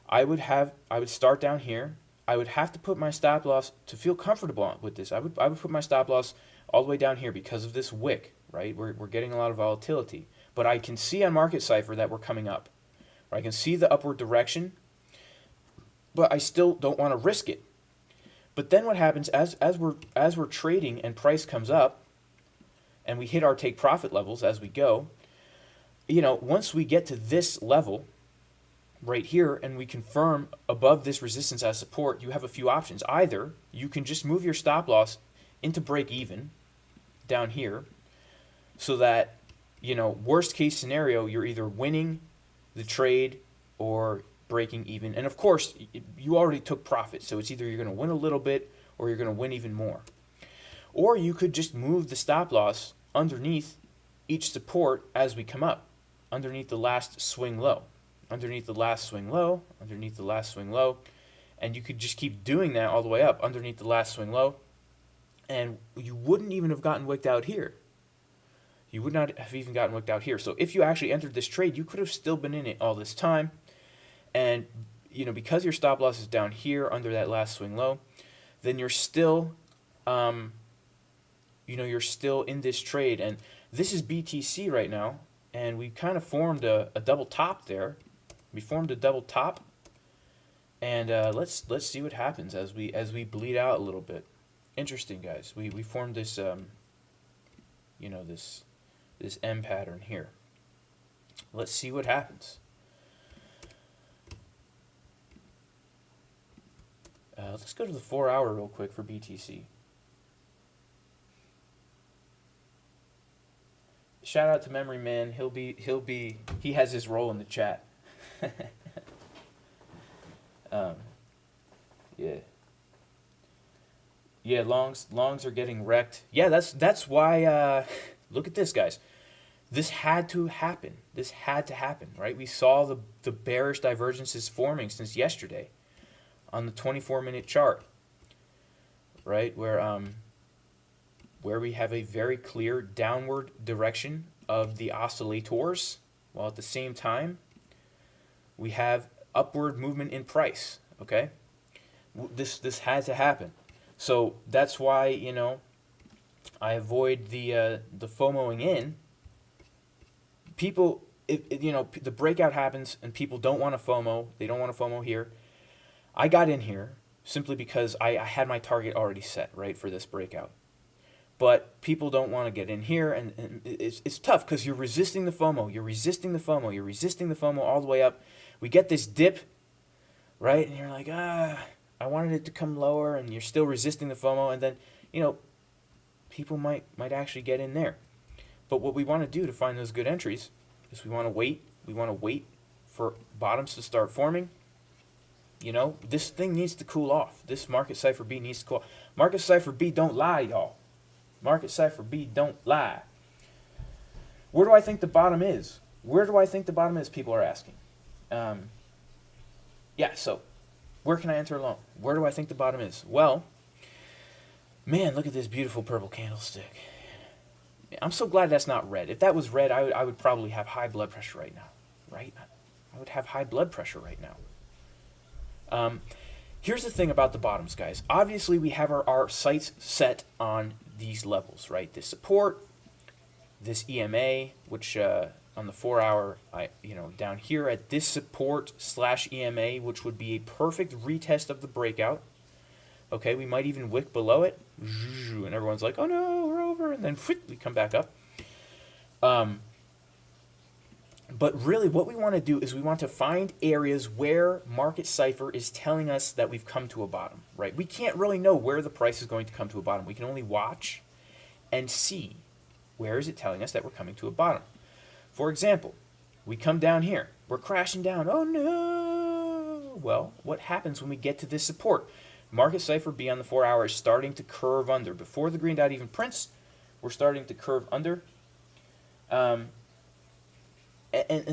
I would start down here. I would have to put my stop loss to feel comfortable with this. I would put my stop loss all the way down here because of this wick, right? We're getting a lot of volatility. But I can see on Market Cipher that we're coming up. Right? I can see the upward direction, but I still don't want to risk it. But then what happens as we're trading and price comes up and we hit our take profit levels as we go, once we get to this level right here and we confirm above this resistance as support, you have a few options. Either you can just move your stop loss into break even down here so that, worst case scenario, you're either winning the trade or breaking even. And of course, you already took profit, so it's either you're going to win a little bit or you're going to win even more. Or you could just move the stop loss underneath each support as we come up, underneath the last swing low, underneath the last swing low, underneath the last swing low, and you could just keep doing that all the way up underneath the last swing low, and you wouldn't even have gotten wicked out here. You would not have even gotten wicked out here. So if you actually entered this trade, you could have still been in it all this time, and because your stop loss is down here under that last swing low, then you're still you're still in this trade. And this is BTC right now, and we kind of formed a double top there. We formed a double top, and let's see what happens as we bleed out a little bit. Interesting, guys. We formed this this M pattern here. Let's see what happens. Let's go to the 4 hour real quick for BTC. Shout out to Memory Man. He has his role in the chat. Yeah, longs are getting wrecked. Yeah, that's why. Look at this, guys. This had to happen. This had to happen, right? We saw the bearish divergences forming since yesterday on the 24-minute chart, right? Where we have a very clear downward direction of the oscillators, while at the same time we have upward movement in price. Okay, this had to happen. So that's why I avoid the FOMOing in. People, the breakout happens and people don't want to FOMO. They don't want to FOMO here. I got in here simply because I had my target already set, right, for this breakout. But people don't want to get in here, and it's tough because you're resisting the FOMO. You're resisting the FOMO. You're resisting the FOMO all the way up. We get this dip, right, and you're like, I wanted it to come lower, and you're still resisting the FOMO, and then, people might actually get in there. But what we want to do to find those good entries is we want to wait. We want to wait for bottoms to start forming. This thing needs to cool off. This Market Cipher B needs to cool off. Market Cipher B don't lie, y'all. Market Cipher B don't lie. Where do I think the bottom is? Where do I think the bottom is, people are asking. So where can I enter along? Where do I think the bottom is? Well, man, look at this beautiful purple candlestick. I'm so glad that's not red. If that was red, I would probably have high blood pressure right now, right? I would have high blood pressure right now. Here's the thing about the bottoms, guys. Obviously, we have our sights set on these levels, right? This support, this EMA, which on the 4 hour, down here at this support / EMA, which would be a perfect retest of the breakout. Okay, we might even wick below it, and everyone's like, oh no, we're over, and then we come back up. But really what we want to do is we want to find areas where Market Cipher is telling us that we've come to a bottom, right? We can't really know where the price is going to come to a bottom. We can only watch and see where is it telling us that we're coming to a bottom. For example, we come down here. We're crashing down. Oh no! Well, what happens when we get to this support? Market Cipher B on the 4 hour is starting to curve under. Before the green dot even prints, we're starting to curve under. And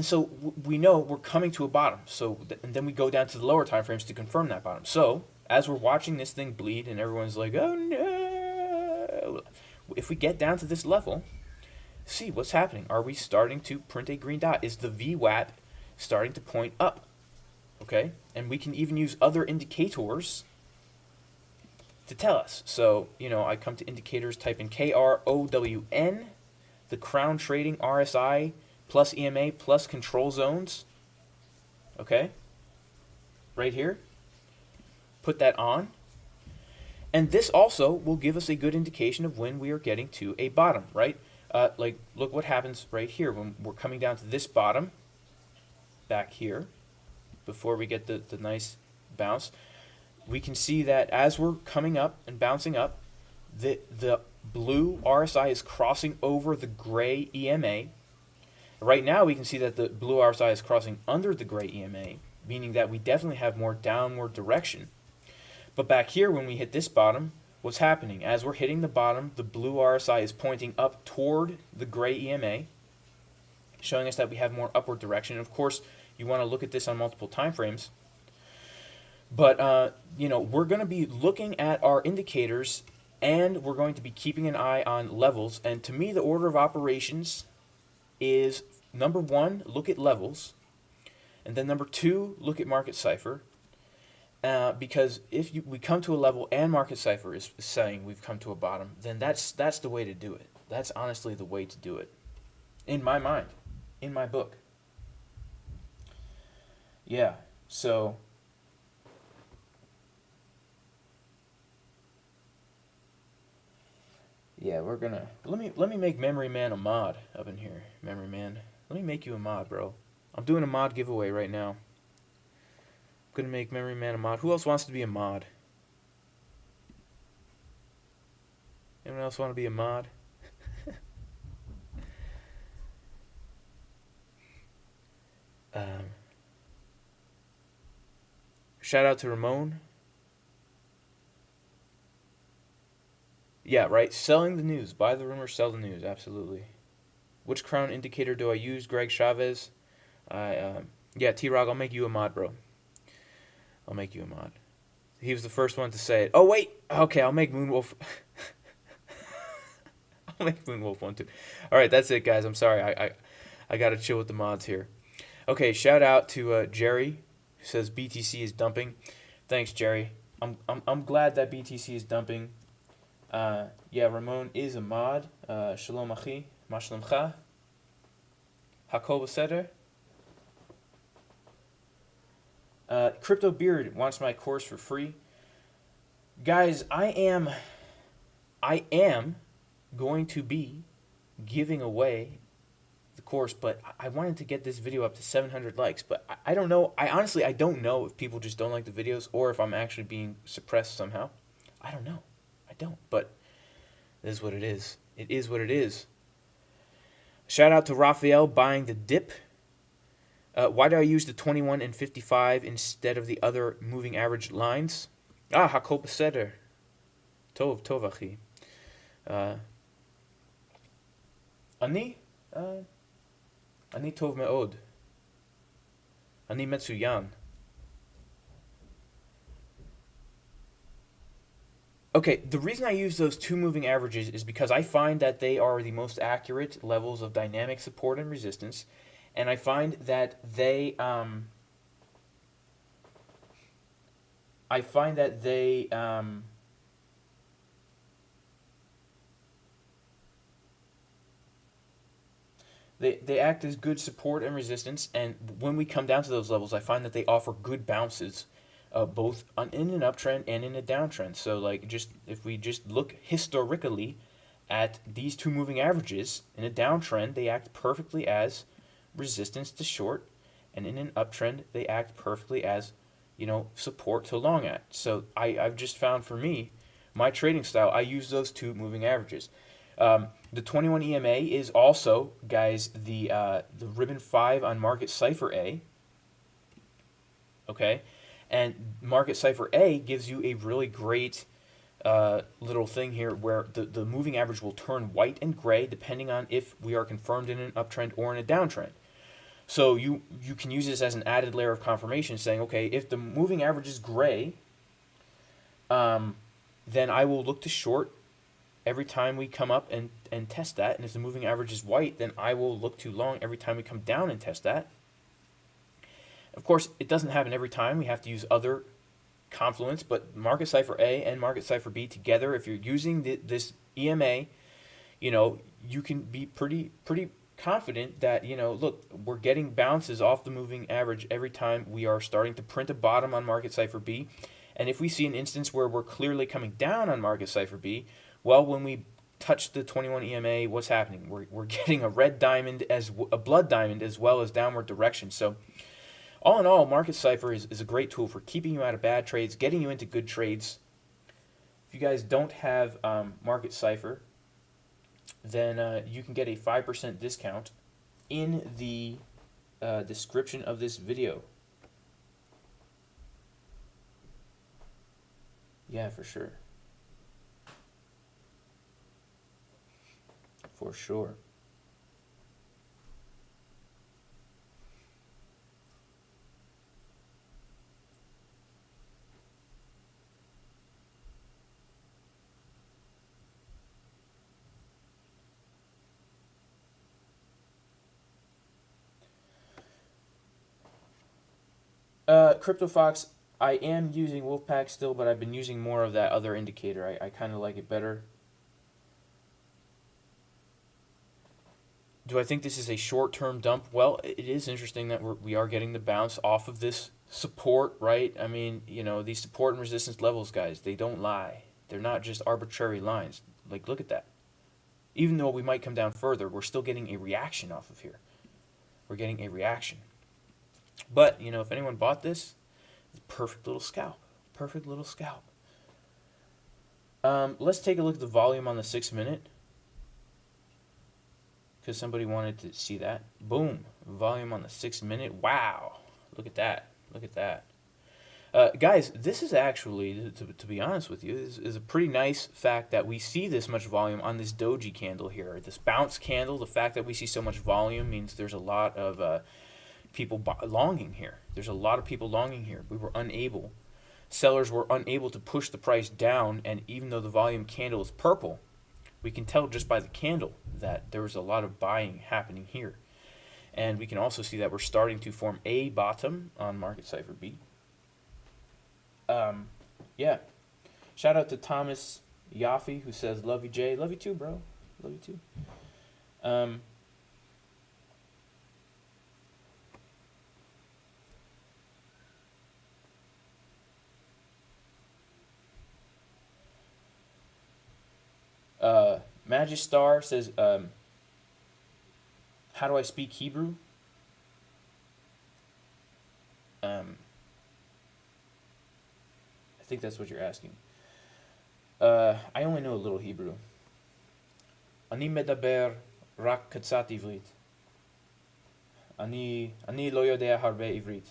so we know we're coming to a bottom. So and then we go down to the lower time frames to confirm that bottom. So as we're watching this thing bleed and everyone's like, oh no, if we get down to this level, see what's happening. Are we starting to print a green dot? Is the VWAP starting to point up? Okay, and we can even use other indicators to tell us. So, I come to indicators, type in KROWN, the Crown Trading RSI plus EMA plus control zones. Okay? Right here. Put that on. And this also will give us a good indication of when we are getting to a bottom, right? Like, look what happens right here when we're coming down to this bottom back here before we get the nice bounce. We can see that as we're coming up and bouncing up, the blue RSI is crossing over the gray EMA. Right now we can see that the blue RSI is crossing under the gray EMA, meaning that we definitely have more downward direction. But back here when we hit this bottom, what's happening? As we're hitting the bottom, the blue RSI is pointing up toward the gray EMA, showing us that we have more upward direction. And of course, you want to look at this on multiple time frames. But, we're going to be looking at our indicators, and we're going to be keeping an eye on levels. And to me, the order of operations is, number one, look at levels. And then number two, look at Market Cipher. Because if we come to a level and Market Cipher is saying we've come to a bottom, then that's the way to do it. That's honestly the way to do it. In my mind. In my book. Yeah, so... yeah, we're gonna... Let me make Memory Man a mod up in here. Memory Man. Let me make you a mod, bro. I'm doing a mod giveaway right now. I'm gonna make Memory Man a mod. Who else wants to be a mod? Anyone else want to be a mod? Shout out to Ramon. Yeah, right. Selling the news. Buy the rumor, sell the news. Absolutely. Which crown indicator do I use? Greg Chavez. Yeah, T-Rock, I'll make you a mod, bro. I'll make you a mod. He was the first one to say it. Oh, wait. Okay, I'll make Moonwolf. I'll make Moonwolf one, too. All right, that's it, guys. I'm sorry. I got to chill with the mods here. Okay, shout out to Jerry, who says BTC is dumping. Thanks, Jerry. I'm glad that BTC is dumping. Yeah, Ramon is a mod. Shalom achi, ma shlomcha. Hakol b'seder. Crypto Beard wants my course for free. Guys, I am going to be giving away the course, but I wanted to get this video up to 700 likes, but I don't know. I don't know if people just don't like the videos or if I'm actually being suppressed somehow. I don't know. I don't, but it is what it is. It is what it is. Shout out to Raphael buying the dip. Why do I use the 21 and 55 instead of the other moving average lines? Hakol b'seder. Tov achi. Ani tov me'od. Ani metsuyan. Okay, the reason I use those two moving averages is because I find that they are the most accurate levels of dynamic support and resistance, and I find that they they act as good support and resistance, and when we come down to those levels, I find that they offer good bounces, both in an uptrend and in a downtrend. So, like, if we just look historically at these two moving averages, in a downtrend, they act perfectly as resistance to short, and in an uptrend, they act perfectly as, support to long at. So, I've just found for me, my trading style, I use those two moving averages. The 21 EMA is also, guys, the ribbon 5 on Market Cipher A. Okay, and Market Cipher A gives you a really great little thing here where the moving average will turn white and gray depending on if we are confirmed in an uptrend or in a downtrend. So you can use this as an added layer of confirmation, saying, okay, if the moving average is gray, then I will look to short every time we come up and test that. And if the moving average is white, then I will look to long every time we come down and test that. Of course, it doesn't happen every time. We have to use other confluence, but Market Cipher A and Market Cipher B together, if you're using this EMA, you can be pretty confident that, look, we're getting bounces off the moving average every time we are starting to print a bottom on Market Cipher B. And if we see an instance where we're clearly coming down on Market Cipher B, well, when we touch the 21 EMA, what's happening? We're getting a red diamond, a blood diamond, as well as downward direction. So all in all, Market Cipher is a great tool for keeping you out of bad trades, getting you into good trades. If you guys don't have Market Cipher, then you can get a 5% discount in the description of this video. Yeah, for sure. For sure. CryptoFox, I am using Wolfpack still, but I've been using more of that other indicator. I kind of like it better. Do I think this is a short-term dump? Well, it is interesting that we are getting the bounce off of this support, right? I mean, these support and resistance levels, guys, they don't lie. They're not just arbitrary lines. Like, look at that. Even though we might come down further, we're still getting a reaction off of here. We're getting a reaction. But, if anyone bought this, it's a perfect little scalp. Perfect little scalp. Let's take a look at the volume on the 6-minute. Because somebody wanted to see that. Boom. Volume on the 6-minute. Wow. Look at that. Look at that. Guys, this is actually, to be honest with you, is a pretty nice fact that we see this much volume on this doji candle here. This bounce candle, the fact that we see so much volume means there's a lot of people longing here. There's a lot of people longing here. Sellers were unable to push the price down, and even though the volume candle is purple, we can tell just by the candle that there was a lot of buying happening here. And we can also see that we're starting to form a bottom on Market Cipher B. Yeah. Shout out to Thomas Yaffe, who says, love you, Jay. Love you too, bro. Love you too. Magistar says, how do I speak Hebrew? I think that's what you're asking. I only know a little Hebrew. אני מדבר רק קצת עברית. אני לא יודע הרבה עברית.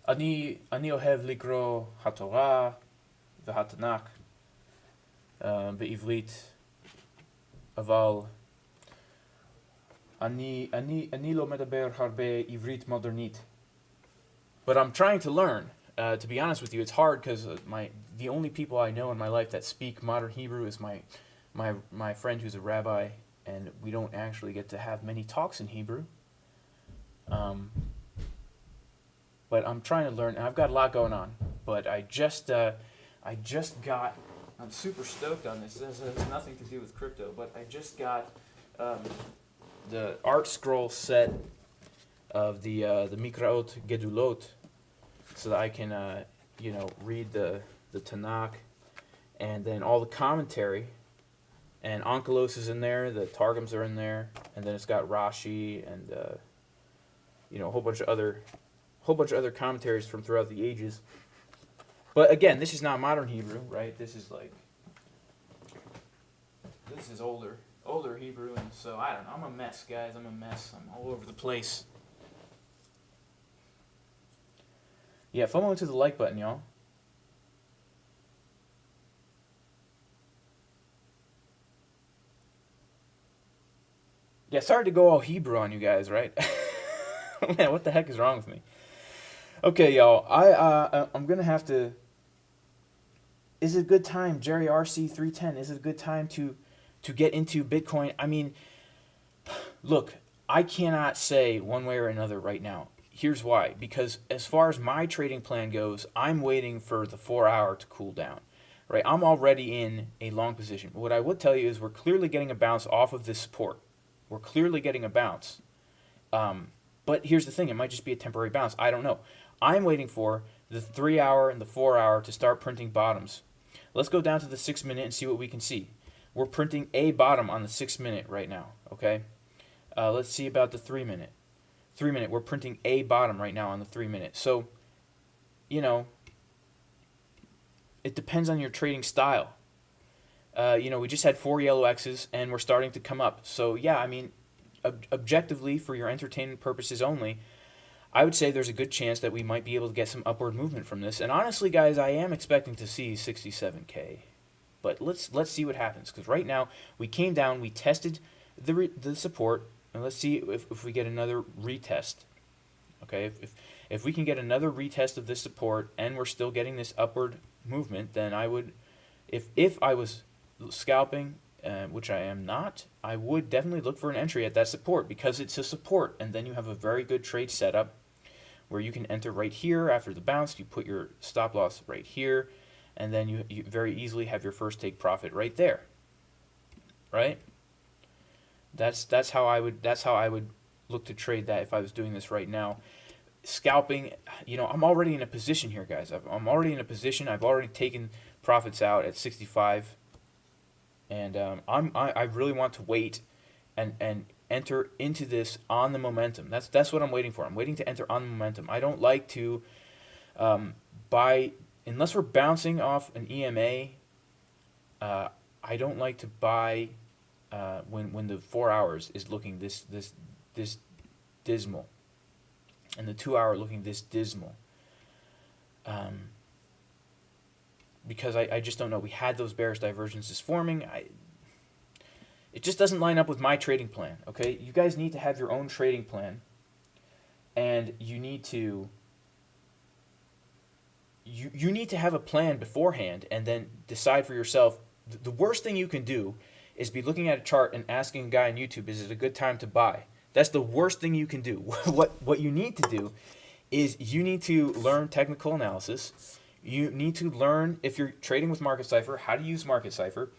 אני אוהב לקרוא התורה והתנ"ך בעברית, אבל אני לא מדבר הרבה עברית מודרנית. But I'm trying to learn. To be honest with you, it's hard because the only people I know in my life that speak modern Hebrew is my friend who's a rabbi, and we don't actually get to have many talks in Hebrew. But I'm trying to learn. I've got a lot going on, but I just got. I'm super stoked on this. This has nothing to do with crypto, but I just got the art scroll set of the Mikraot Gedulot, so that I can read the Tanakh, and then all the commentary, and Onkelos is in there, the Targums are in there, and then it's got Rashi and a whole bunch of other commentaries from throughout the ages. But again, this is not modern Hebrew, right? This is older Hebrew, and so I don't know. I'm a mess, guys. I'm a mess. I'm all over the place. Yeah, FOMO into the like button, y'all. Yeah, sorry to go all Hebrew on you guys, right? Man, what the heck is wrong with me? Okay, y'all. I'm gonna have to. Is it a good time, Jerry RC310? Is it a good time to get into Bitcoin? I mean, look, I cannot say one way or another right now. here's why. Because as far as my trading plan goes, I'm waiting for the 4 hour to cool down. Right? I'm already in a long position. What I would tell you is we're clearly getting a bounce off of this support. We're clearly getting a bounce. But here's the thing, it might just be a temporary bounce. I don't know. I'm waiting for the 3 hour and the 4 hour to start printing bottoms. Let's go down to the 6 minute and see what we can see. We're printing a bottom on the 6 minute right now, okay? Let's see about the 3 minute. 3 minute, we're printing a bottom right now on the 3 minute. So, you know, it depends on your trading style. We just had 4 yellow X's and we're starting to come up. So, yeah, I mean, objectively, for your entertainment purposes only, I would say there's a good chance that we might be able to get some upward movement from this. And honestly, guys, I am expecting to see 67K. But let's see what happens. Because right now, we came down, we tested the support, and let's see if we get another retest. Okay, if we can get another retest of this support and we're still getting this upward movement, then I would, if I was scalping, which I am not, I would definitely look for an entry at that support because it's a support, and then you have a very good trade setup where you can enter right here after the bounce. You put your stop loss right here, and then you very easily have your first take profit right there. Right? That's how I would look to trade that if I was doing this right now. Scalping, I'm already in a position here, guys. I'm already in a position. I've already taken profits out at 65. And I really want to wait and enter into this on the momentum. That's what I'm waiting for. I'm waiting to enter on the momentum. I don't like to buy unless we're bouncing off an EMA. I don't like to buy when the 4 hours is looking this dismal, and the 2 hour looking this dismal. Because I just don't know. We had those bearish divergences forming. It just doesn't line up with my trading plan, okay? You guys need to have your own trading plan, and you need to have a plan beforehand and then decide for yourself. The worst thing you can do is be looking at a chart and asking a guy on YouTube, is it a good time to buy? That's the worst thing you can do. What you need to do is you need to learn technical analysis. You need to learn, if you're trading with Market Cipher, how to use Market Cipher.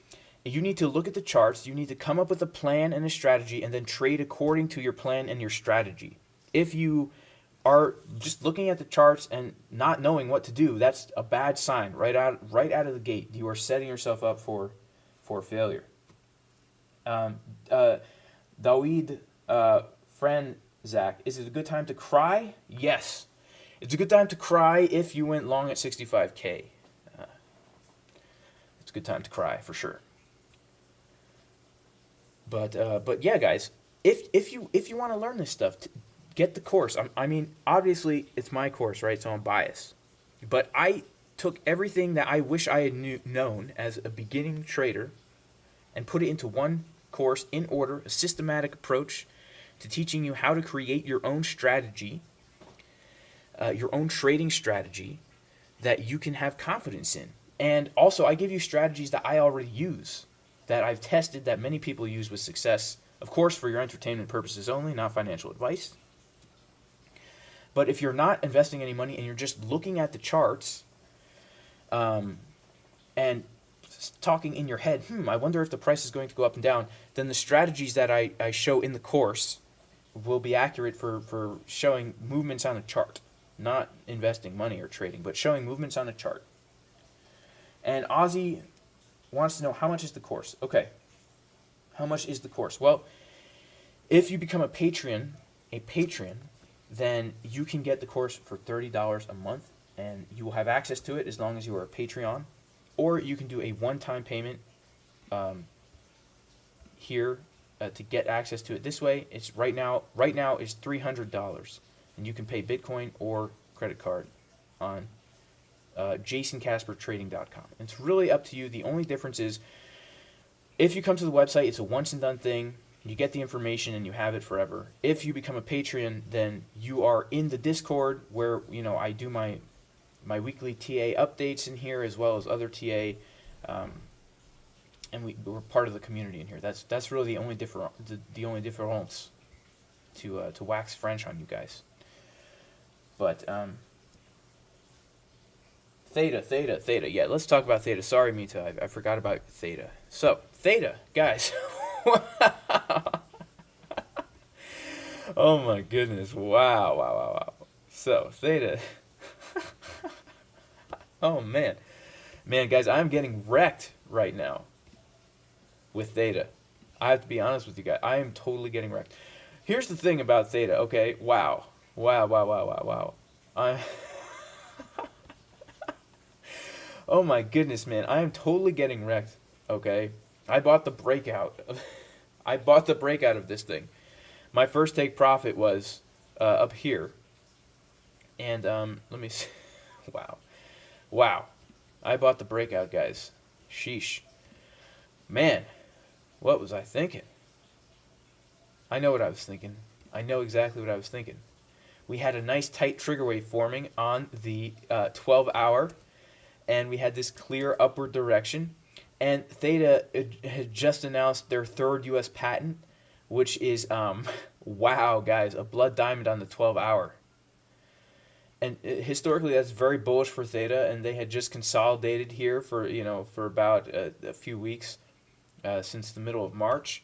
You need to look at the charts. You need to come up with a plan and a strategy and then trade according to your plan and your strategy. If you are just looking at the charts and not knowing what to do, that's a bad sign right out of the gate. You are setting yourself up for failure. Daweed, friend Zach, is it a good time to cry? Yes. It's a good time to cry if you went long at 65K. It's a good time to cry for sure. But yeah, guys, if you want to learn this stuff, get the course. I mean, obviously it's my course, right? So I'm biased. But I took everything that I wish I had known as a beginning trader and put it into one course in order, a systematic approach to teaching you how to create your own strategy. Your own trading strategy that you can have confidence in. And also, I give you strategies that I already use, that I've tested, that many people use with success. Of course, for your entertainment purposes only, not financial advice. But if you're not investing any money and you're just looking at the charts and talking in your head, I wonder if the price is going to go up and down, then the strategies that I show in the course will be accurate for showing movements on a chart. Not investing money or trading, but showing movements on a chart. And Ozzy wants to know, how much is the course? Okay. How much is the course? Well, if you become a patron, then you can get the course for $30 a month, and you will have access to it as long as you are a Patreon. Or you can do a one-time payment here to get access to it this way. It's right now is $300. And you can pay Bitcoin or credit card on JasonCasperTrading.com. It's really up to you. The only difference is if you come to the website, it's a once and done thing. You get the information and you have it forever. If you become a Patreon, then you are in the Discord where I do my weekly TA updates in here as well as other TA, and we're part of the community in here. That's really the only difference to wax French on you guys. But Theta. Yeah, let's talk about Theta. Sorry, Mita, I forgot about Theta. So Theta, guys. Oh my goodness! Wow. So Theta. Oh man, guys, I'm getting wrecked right now with Theta. I have to be honest with you guys. I am totally getting wrecked. Here's the thing about Theta. Okay, wow. I. Oh my goodness, man, I am totally getting wrecked. Okay, I bought the breakout. I bought the breakout of this thing. My first take profit was up here, and let me see. Wow. I bought the breakout, guys. Sheesh. Man, what was I thinking? I know what I was thinking. I know exactly what I was thinking. We had a nice tight trigger wave forming on the 12-hour, and we had this clear upward direction. And Theta had just announced their third U.S. patent, which is, wow, guys, a blood diamond on the 12-hour. And historically, that's very bullish for Theta, and they had just consolidated here for about a few weeks since the middle of March,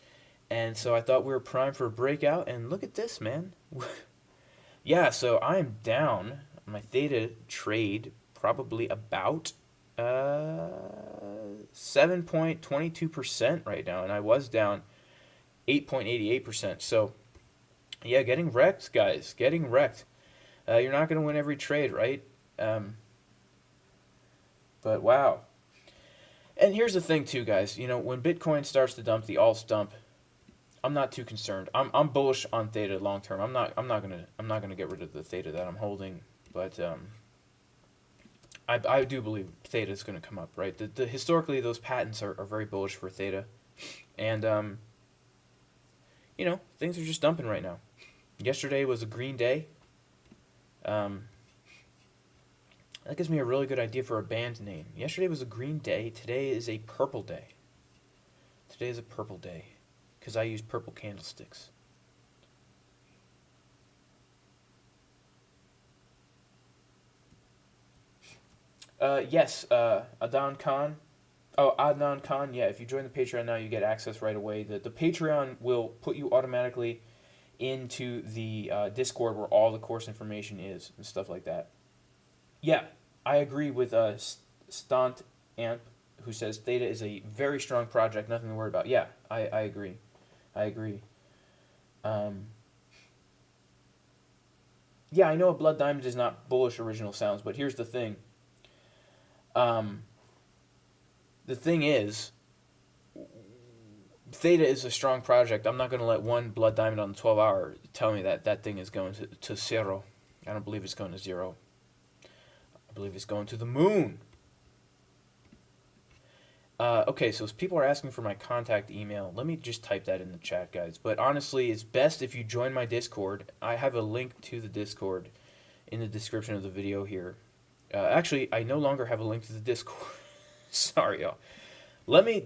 and so I thought we were primed for a breakout. And look at this, man. Yeah, so I am down my Theta trade probably about 7.22% right now, and I was down 8.88%. So yeah, getting wrecked, guys. Getting wrecked. You're not going to win every trade, right? But wow. And here's the thing too, guys. When Bitcoin starts to dump, the alts dump, I'm not too concerned. I'm bullish on Theta long term. I'm not gonna get rid of the Theta that I'm holding, but I do believe Theta is gonna come up, right? The historically those patents are very bullish for Theta, and things are just dumping right now. Yesterday was a green day. That gives me a really good idea for a band name. Yesterday was a green day. Today is a purple day. Today is a purple day because I use purple candlesticks. Yes, Adnan Khan. Oh, Adnan Khan. Yeah, if you join the Patreon now, you get access right away. The Patreon will put you automatically into the Discord where all the course information is and stuff like that. Yeah, I agree with Stant Amp, who says Theta is a very strong project, nothing to worry about. Yeah, I agree. Yeah, I know a blood diamond is not bullish original sounds, but here's the thing. The thing is, Theta is a strong project. I'm not going to let one blood diamond on the 12-hour tell me that thing is going to zero. I don't believe it's going to zero. I believe it's going to the moon. Okay, so people are asking for my contact email. Let me just type that in the chat, guys. But honestly, it's best if you join my Discord. I have a link to the Discord in the description of the video here. Actually, I no longer have a link to the Discord. Sorry, y'all. Let me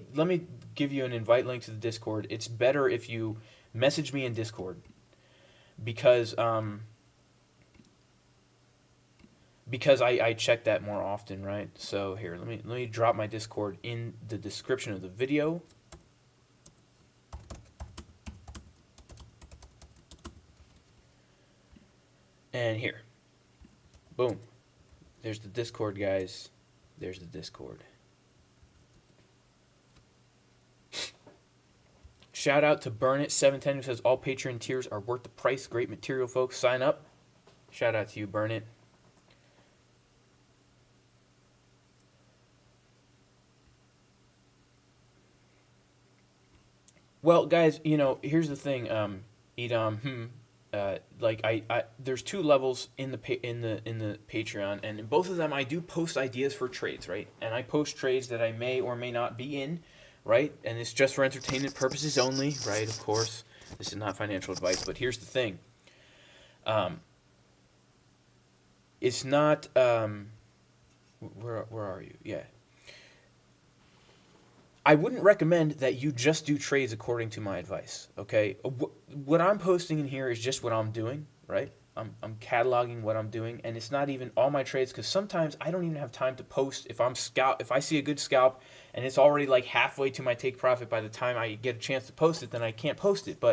give you an invite link to the Discord. It's better if you message me in Discord because I check that more often, right? So here, let me drop my Discord in the description of the video. And here. Boom. There's the Discord, guys. There's the Discord. Shout out to Burnit710 who says all Patreon tiers are worth the price. Great material, folks. Sign up. Shout out to you, Burnit. Well, guys, here's the thing. Edom, there's two levels in the Patreon, and in both of them I do post ideas for trades, right? And I post trades that I may or may not be in, right? And it's just for entertainment purposes only, right? Of course, this is not financial advice, but here's the thing. It's not. Where are you? Yeah. I wouldn't recommend that you just do trades according to my advice, okay? What I'm posting in here is just what I'm doing, right? I'm cataloging what I'm doing, and it's not even all my trades, because sometimes I don't even have time to post. If I see a good scalp and it's already like halfway to my take profit by the time I get a chance to post it, then I can't post it.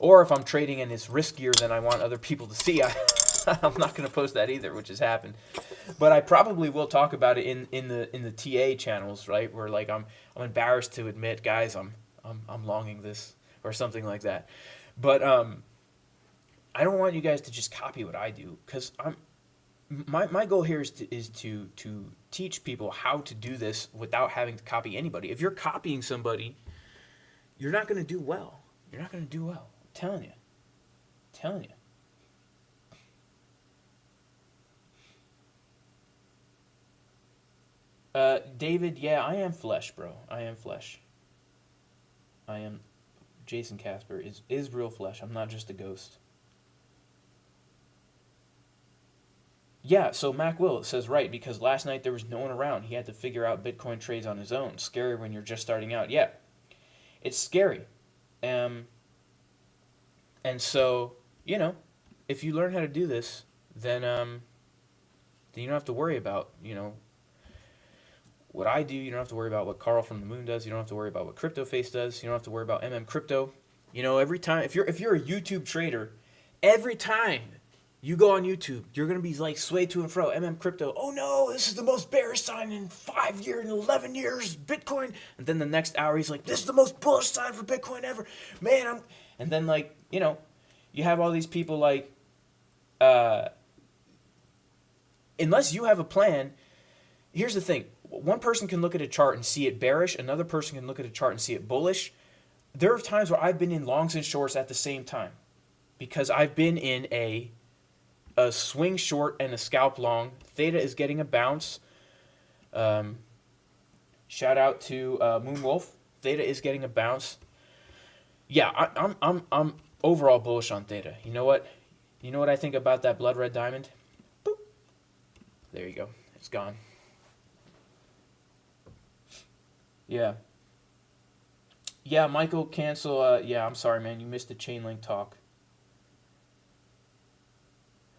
Or if I'm trading and it's riskier than I want other people to see, I'm not going to post that either, which has happened. But I probably will talk about it in the TA channels, right? Where like I'm embarrassed to admit, guys, I'm longing this or something like that. But I don't want you guys to just copy what I do, because my goal here is to teach people how to do this without having to copy anybody. If you're copying somebody, you're not going to do well. You're not going to do well. I'm telling you. David, yeah, I am flesh, bro. I am flesh. I am Jason Casper is real flesh. I'm not just a ghost. Yeah, so Mac Will says, right, because last night there was no one around. He had to figure out Bitcoin trades on his own. Scary when you're just starting out. Yeah, it's scary. And so, if you learn how to do this, then you don't have to worry about, what I do. You don't have to worry about what Carl from the Moon does. You don't have to worry about what CryptoFace does. You don't have to worry about Crypto. Every time, if you're a YouTube trader, every time you go on YouTube, you're going to be like swayed to and fro. Crypto, oh no, this is the most bearish sign in 5 years, in 11 years, Bitcoin. And then the next hour, he's like, this is the most bullish sign for Bitcoin ever. Man, and then you have all these people like, unless you have a plan, here's the thing. One person can look at a chart and see it bearish. Another person can look at a chart and see it bullish. There are times where I've been in longs and shorts at the same time, because I've been in a swing short and a scalp long. Theta is getting a bounce. Shout out to Moonwolf. Theta is getting a bounce. Yeah, I'm overall bullish on Theta. You know what? You know what I think about that blood red diamond? Boop. There you go. It's gone. Yeah. Yeah, Michael, cancel. Yeah, I'm sorry, man. You missed the Chainlink talk.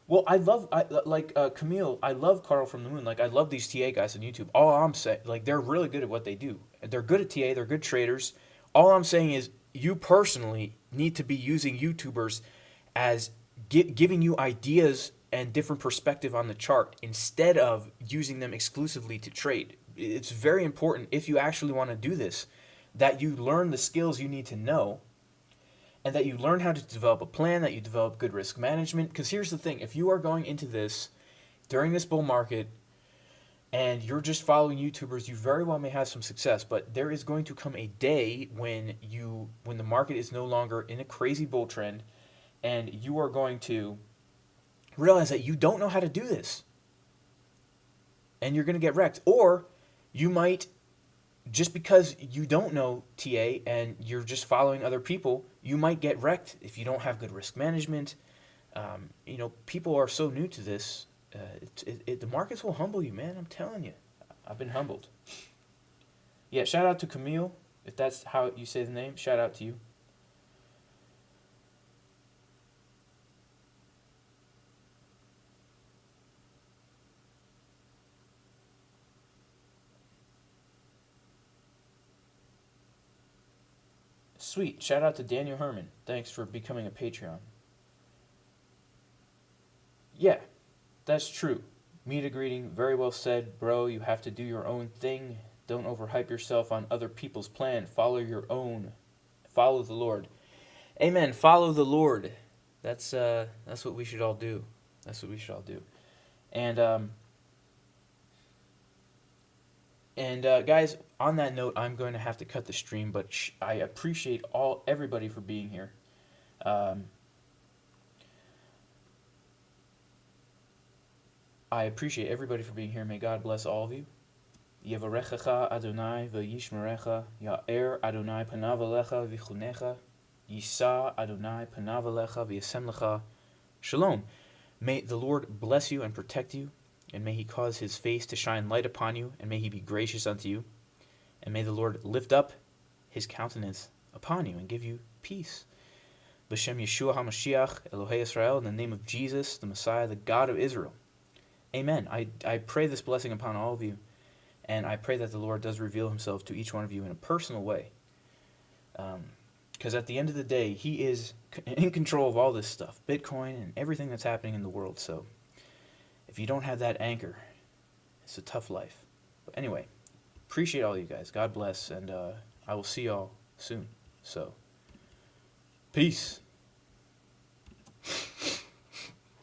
Well, Camille, I love Carl from the Moon. Like, I love these TA guys on YouTube. All I'm saying, like, they're really good at what they do. They're good at TA. They're good traders. All I'm saying is you personally need to be using YouTubers as giving you ideas and different perspective on the chart instead of using them exclusively to trade. It's very important, if you actually want to do this, that you learn the skills you need to know, and that you learn how to develop a plan, that you develop good risk management. Because here's the thing, if you are going into this during this bull market and you're just following YouTubers, you very well may have some success, but there is going to come a day when the market is no longer in a crazy bull trend, and you are going to realize that you don't know how to do this, and you're going to get wrecked. Or you might, just because you don't know TA and you're just following other people, you might get wrecked if you don't have good risk management. People are so new to this. The markets will humble you, man. I'm telling you. I've been humbled. Yeah, shout out to Camille, if that's how you say the name. Shout out to you. Sweet. Shout out to Daniel Herman. Thanks for becoming a Patreon. Yeah, that's true. Meet a greeting. Very well said, bro. You have to do your own thing. Don't overhype yourself on other people's plan. Follow your own. Follow the Lord. Amen. Follow the Lord. That's what we should all do. That's what we should all do. And guys, on that note, I'm going to have to cut the stream, but I appreciate everybody for being here. I appreciate everybody for being here. May God bless all of you. Yevarechecha Adonai v'yishmerecha, Ya'er Adonai panav alecha v'chunecha, Yisa Adonai panav alecha v'yasem lecha. Shalom. May the Lord bless you and protect you, and may he cause his face to shine light upon you, and may he be gracious unto you, and may the Lord lift up his countenance upon you and give you peace. B'Shem Yeshua HaMashiach, Elohei Israel, in the name of Jesus, the Messiah, the God of Israel. Amen. I pray this blessing upon all of you, and I pray that the Lord does reveal himself to each one of you in a personal way. Because at the end of the day, he is in control of all this stuff, Bitcoin and everything that's happening in the world. So if you don't have that anchor, it's a tough life. But anyway, appreciate all you guys. God bless, and I will see y'all soon. So, peace.